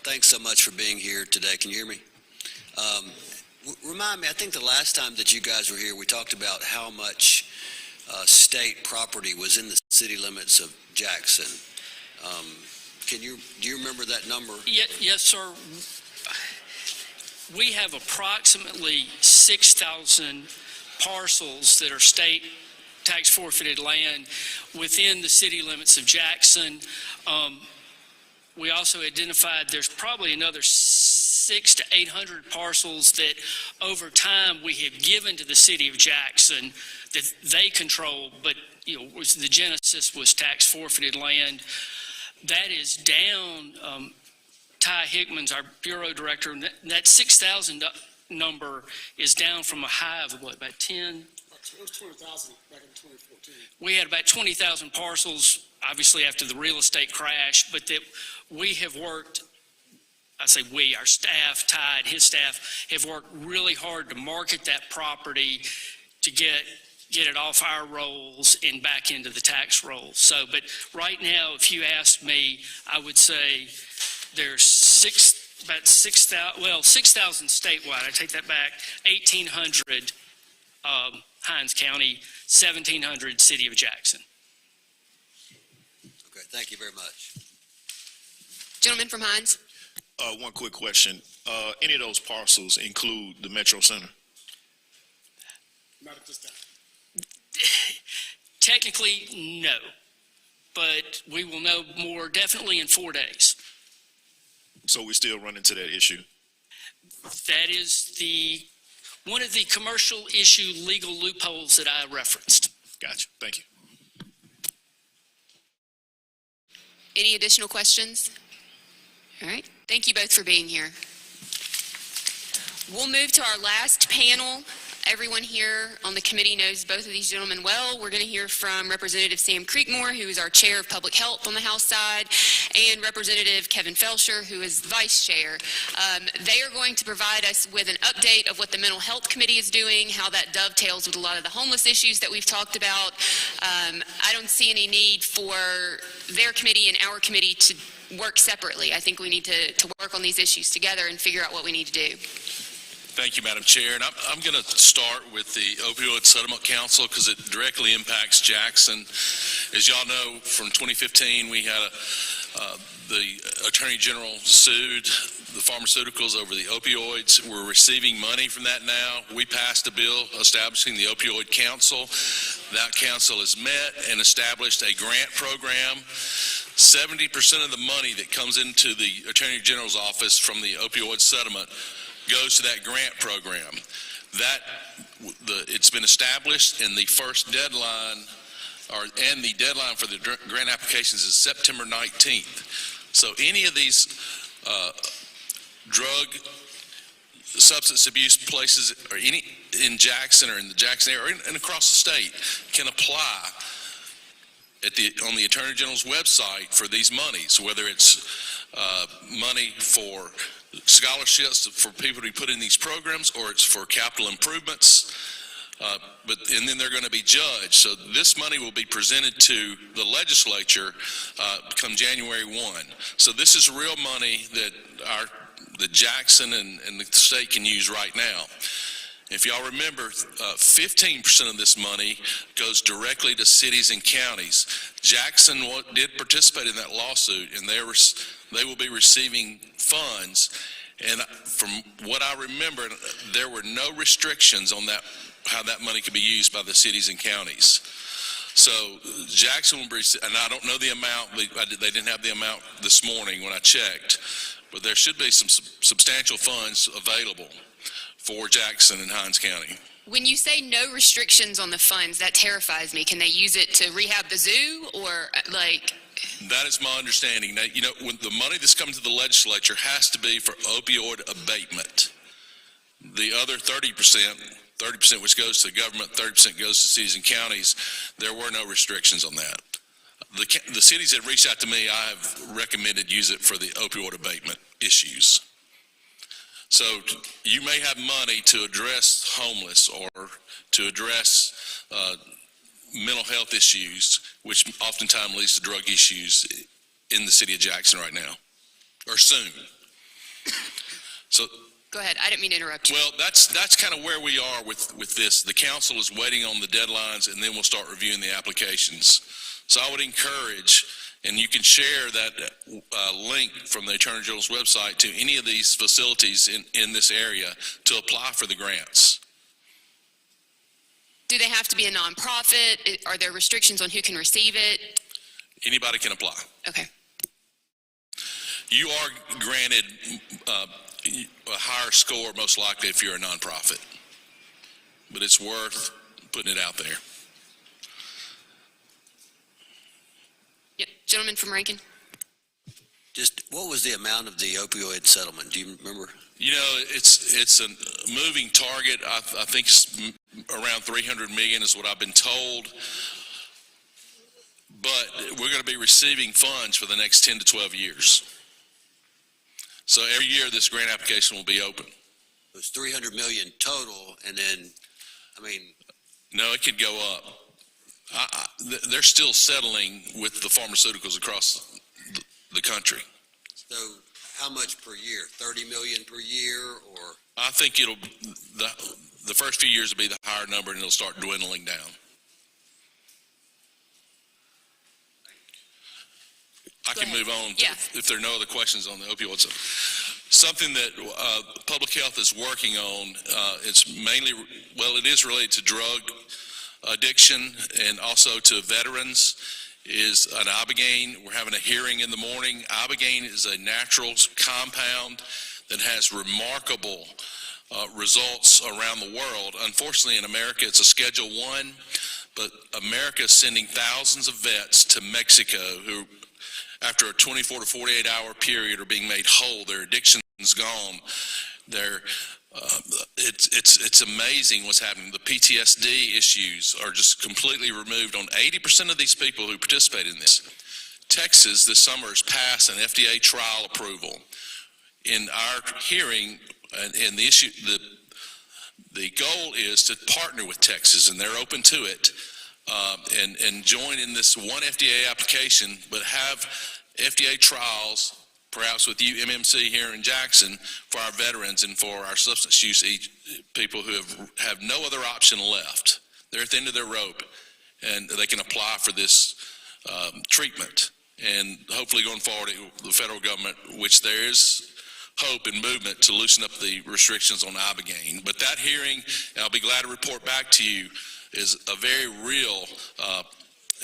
Thanks so much for being here today. Can you hear me? Remind me, I think the last time that you guys were here, we talked about how much state property was in the city limits of Jackson. Do you remember that number? Yes, sir. We have approximately 6,000 parcels that are state tax forfeited land within the city limits of Jackson. we also identified there's probably another 600 to 800 parcels that over time we have given to the city of Jackson that they control, but the genesis was tax forfeited land. That is down. Ty Hickman's our bureau director, and that 6,000 number is down from a high of about 10? It was 20,000 back in 2014. We had about 20,000 parcels, obviously after the real estate crash, but that we have worked, I say we, our staff, Ty and his staff, have worked really hard to market that property to get it off our rolls and back into the tax rolls. So, but right now, if you asked me, I would say there's about 6,000 statewide. I take that back. 1,800 Hinds County, 1,700 City of Jackson. Okay, thank you very much. Gentleman from Hinds. One quick question. Any of those parcels include the Metro Center? Not at this time. Technically, no, but we will know more definitely in 4 days. So we still run into that issue? That is one of the commercial issue legal loopholes that I referenced. Gotcha. Thank you. Any additional questions? All right. Thank you both for being here. We'll move to our last panel. Everyone here on the committee knows both of these gentlemen well. We're going to hear from Representative Sam Creekmore, who is our Chair of Public Health on the House side, and Representative Kevin Felsher, who is Vice Chair. They are going to provide us with an update of what the Mental Health Committee is doing, how that dovetails with a lot of the homeless issues that we've talked about. I don't see any need for their committee and our committee to work separately. I think we need to work on these issues together and figure out what we need to do. Thank you, Madam Chair. And I'm going to start with the Opioid Settlement Council because it directly impacts Jackson. As y'all know, from 2015, we had the Attorney General sued the pharmaceuticals over the opioids. We're receiving money from that now. We passed a bill establishing the Opioid Council. That council has met and established a grant program. 70% of the money that comes into the Attorney General's office from the opioid settlement goes to that grant program. It's been established, and the first deadline, and the deadline for the grant applications is September 19th. So any of these drug, substance abuse places, or any in Jackson or in the Jackson area, and across the state, can apply on the Attorney General's website for these monies, whether it's money for scholarships for people to be put in these programs, or it's for capital improvements, and then they're going to be judged. So this money will be presented to the legislature come January 1. So this is real money that the Jackson and the state can use right now. If y'all remember, 15% of this money goes directly to cities and counties. Jackson did participate in that lawsuit, and they will be receiving funds. And from what I remember, there were no restrictions on that, how that money could be used by the cities and counties. So Jackson will be, and I don't know the amount, they didn't have the amount this morning when I checked, but there should be some substantial funds available for Jackson and Hinds County. When you say no restrictions on the funds, that terrifies me. Can they use it to rehab the zoo, or like? That is my understanding. Now, when the money that's coming to the legislature has to be for opioid abatement. The other 30% which goes to the government, 30% goes to cities and counties, there were no restrictions on that. The cities that reached out to me, I have recommended use it for the opioid abatement issues. So you may have money to address homeless or to address mental health issues, which oftentimes leads to drug issues in the city of Jackson right now, or soon. So Go ahead. I didn't mean to interrupt you. well, that's kind of where we are with this. The council is waiting on the deadlines, and then we'll start reviewing the applications. So I would encourage, and you can share that link from the Attorney General's website to any of these facilities in this area to apply for the grants. Do they have to be a nonprofit? Are there restrictions on who can receive it? Anybody can apply. Okay. You are granted a higher score most likely if you're a nonprofit, but it's worth putting it out there. Yep. Gentleman from Rankin. Just what was the amount of the opioid settlement? Do you remember? You know, it's a moving target. I think it's around 300 million is what I've been told. But we're going to be receiving funds for the next 10 to 12 years. So every year this grant application will be open. It was 300 million total, and then, I mean. No, it could go up. They're still settling with the pharmaceuticals across the country. So how much per year? 30 million per year, or? I think the first few years will be the higher number, and it'll start dwindling down. I can move on if there are no other questions on the opioids. Something that public health is working on, it's mainly, well, it is related to drug addiction and also to veterans, is an ibogaine. We're having a hearing in the morning. Ibogaine is a natural compound that has remarkable results around the world. Unfortunately, in America, it's a Schedule 1, but America is sending thousands of vets to Mexico who, after a 24 to 48 hour period, are being made whole. Their addiction's gone. It's amazing what's happening. The PTSD issues are just completely removed on 80% of these people who participate in this. Texas this summer has passed an FDA trial approval. In our hearing, and the goal is to partner with Texas, and they're open to it, and join in this one FDA application, but have FDA trials, perhaps with you, MMC, here in Jackson, for our veterans and for our substance use people who have no other option left. They're at the end of their rope, and they can apply for this treatment. And hopefully going forward, the federal government, which there is hope and movement to loosen up the restrictions on ibogaine. But that hearing, and I'll be glad to report back to you, is a very real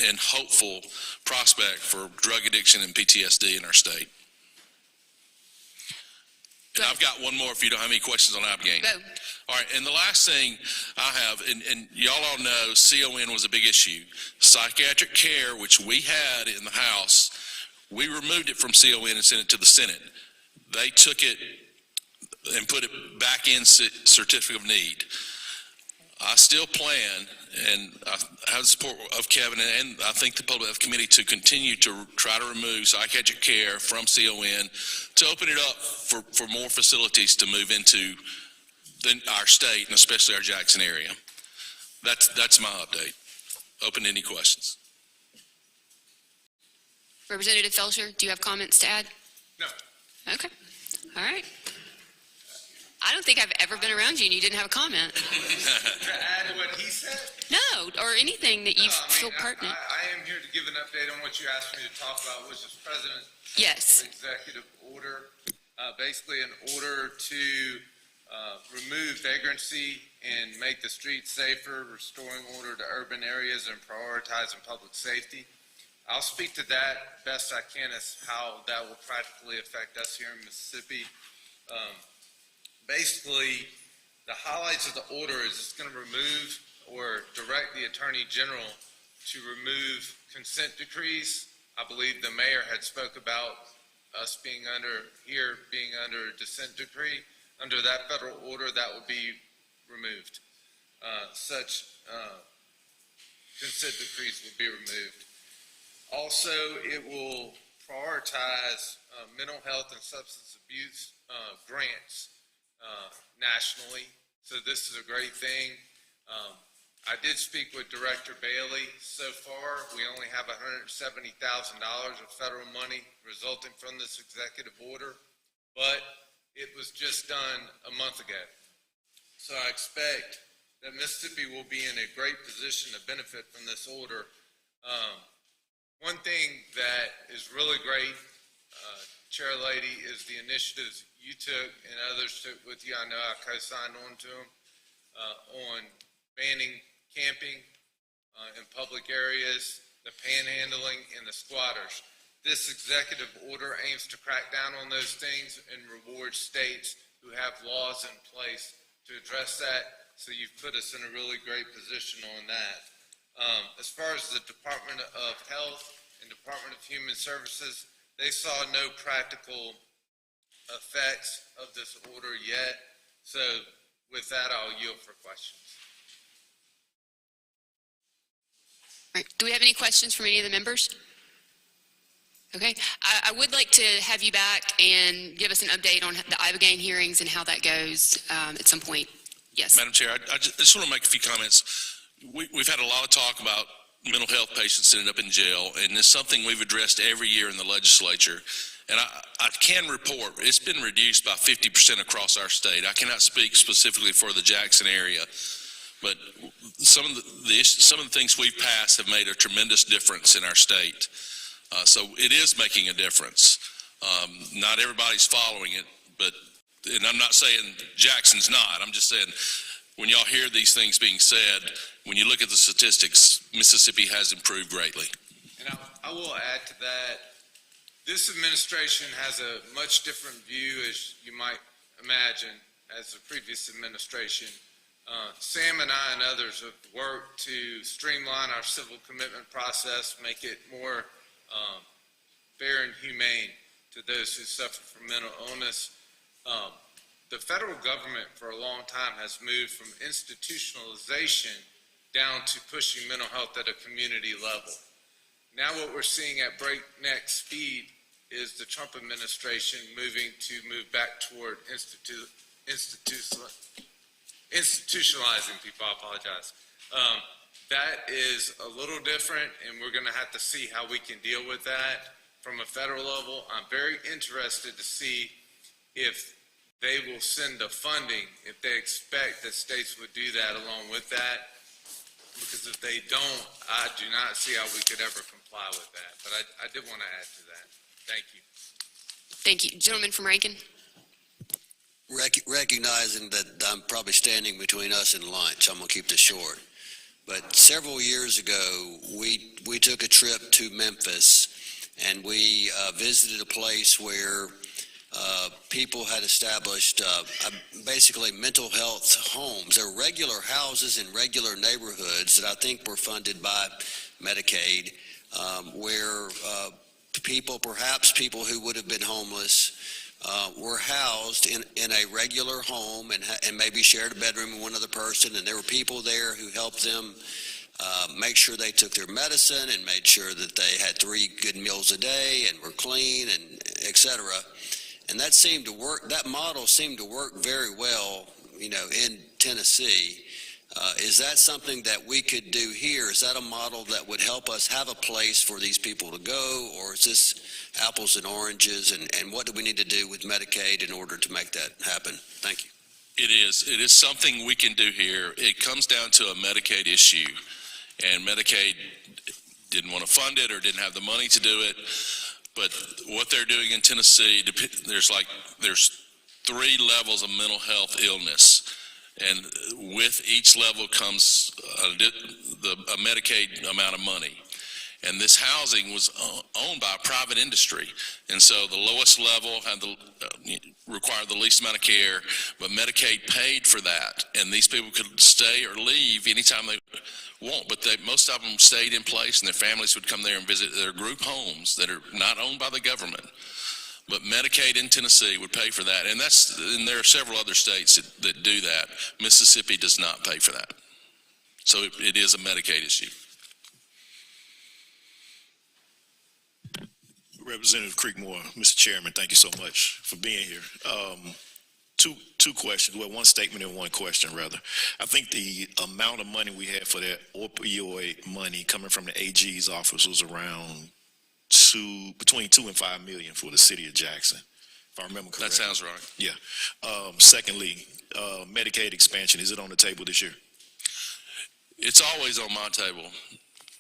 and hopeful prospect for drug addiction and PTSD in our state. And I've got one more if you don't have any questions on ibogaine. Go. All right, and the last thing I have, and y'all all know CON was a big issue. Psychiatric care, which we had in the House, we removed it from CON and sent it to the Senate. They took it and put it back in certificate of need. I still plan, and I have the support of Kevin and I think the Public Health Committee, to continue to try to remove psychiatric care from CON to open it up for more facilities to move into our state, and especially our Jackson area. That's my update. Open to any questions. Representative Felcher, do you have comments to add? No. Okay. All right. I don't think I've ever been around you and you didn't have a comment. To add to what he said? No, or anything that you feel pertinent. I am here to give an update on what you asked me to talk about, which is President Yes. Trump's executive order. Basically an order to remove vagrancy and make the streets safer, restoring order to urban areas, and prioritizing public safety. I'll speak to that best I can as how that will practically affect us here in Mississippi. Basically, the highlights of the order is it's going to remove or direct the Attorney General to remove consent decrees. I believe the mayor had spoke about us being under a dissent decree. Under that federal order, that will be removed. Such consent decrees will be removed. Also, it will prioritize mental health and substance abuse grants nationally. So this is a great thing. I did speak with Director Bailey. So far, we only have $170,000 of federal money resulting from this executive order, but it was just done a month ago. So I expect that Mississippi will be in a great position to benefit from this order. One thing that is really great, Chair Lady, is the initiatives you took and others took with you. I know I co-signed on to them on banning camping in public areas, the panhandling, and the squatters. This executive order aims to crack down on those things and reward states who have laws in place to address that. So you've put us in a really great position on that. As far as the Department of Health and Department of Human Services, they saw no practical effects of this order yet. So with that, I'll yield for questions. All right. Do we have any questions from any of the members? Okay. I would like to have you back and give us an update on the Ibogaine hearings and how that goes at some point. Yes. Madam Chair, I just want to make a few comments. We've had a lot of talk about mental health patients ending up in jail, and it's something we've addressed every year in the legislature. And I can report it's been reduced by 50% across our state. I cannot speak specifically for the Jackson area, but some of the things we've passed have made a tremendous difference in our state. So it is making a difference. Not everybody's following it, and I'm not saying Jackson's not. I'm just saying when y'all hear these things being said, when you look at the statistics, Mississippi has improved greatly. And I will add to that, this administration has a much different view, as you might imagine, as the previous administration. Sam and I and others have worked to streamline our civil commitment process, make it more fair and humane to those who suffer from mental illness. The federal government for a long time has moved from institutionalization down to pushing mental health at a community level. Now what we're seeing at breakneck speed is the Trump administration move back toward institutionalizing people. I apologize. That is a little different, and we're going to have to see how we can deal with that from a federal level. I'm very interested to see if they will send the funding, if they expect that states would do that along with that, because if they don't, I do not see how we could ever comply with that. But I did want to add to that. Thank you. Thank you. Gentleman from Rankin. Recognizing that I'm probably standing between us and lunch, I'm going to keep this short. But several years ago, we took a trip to Memphis, and we visited a place where people had established basically mental health homes. They're regular houses in regular neighborhoods that I think were funded by Medicaid, where perhaps people who would have been homeless were housed in a regular home and maybe shared a bedroom with one other person, and there were people there who helped them make sure they took their medicine and made sure that they had 3 good meals a day and were clean, and et cetera. And that seemed to work. That model seemed to work very well, in Tennessee. Is that something that we could do here? Is that a model that would help us have a place for these people to go, or is this apples and oranges? And what do we need to do with Medicaid in order to make that happen? Thank you. It is something we can do here. It comes down to a Medicaid issue, and Medicaid didn't want to fund it or didn't have the money to do it. But what they're doing in Tennessee, there's 3 levels of mental health illness, and with each level comes a Medicaid amount of money. And this housing was owned by a private industry, and so the lowest level had required the least amount of care, but Medicaid paid for that, and these people could stay or leave anytime they want, but most of them stayed in place, and their families would come there and visit their group homes that are not owned by the government. But Medicaid in Tennessee would pay for that, and there are several other states that do that. Mississippi does not pay for that. So it is a Medicaid issue. Representative Creekmore, Mr. Chairman, thank you so much for being here. Two questions. Well, one statement and one question, rather. I think the amount of money we had for that opioid money coming from the AG's office was around between $2 and $5 million for the city of Jackson, if I remember correctly. That sounds right. Yeah. Secondly, Medicaid expansion, is it on the table this year? It's always on my table,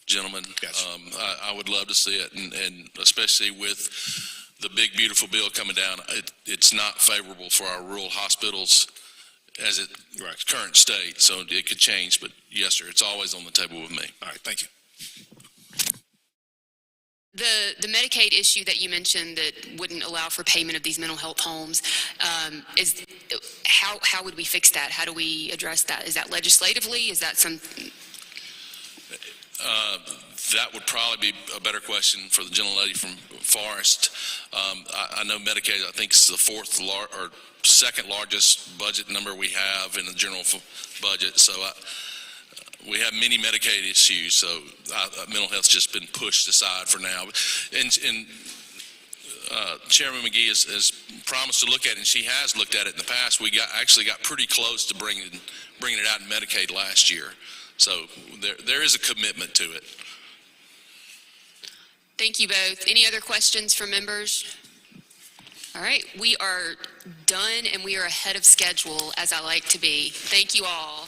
gentlemen. Gotcha. I would love to see it, and especially with the big, beautiful bill coming down, it's not favorable for our rural hospitals as its current state, so it could change, but yes, sir, it's always on the table with me. All right, thank you. The Medicaid issue that you mentioned that wouldn't allow for payment of these mental health homes, is how would we fix that? How do we address that? Is that legislatively? Is that some? That would probably be a better question for the gentlelady from Forest. I know Medicaid, I think it's the second largest budget number we have in the general budget. So we have many Medicaid issues. So mental health's just been pushed aside for now. And Chairman McGee has promised to look at it, and she has looked at it in the past. We actually got pretty close to bringing it out in Medicaid last year. So there is a commitment to it. Thank you both. Any other questions from members? All right, we are done and we are ahead of schedule, as I like to be. Thank you all.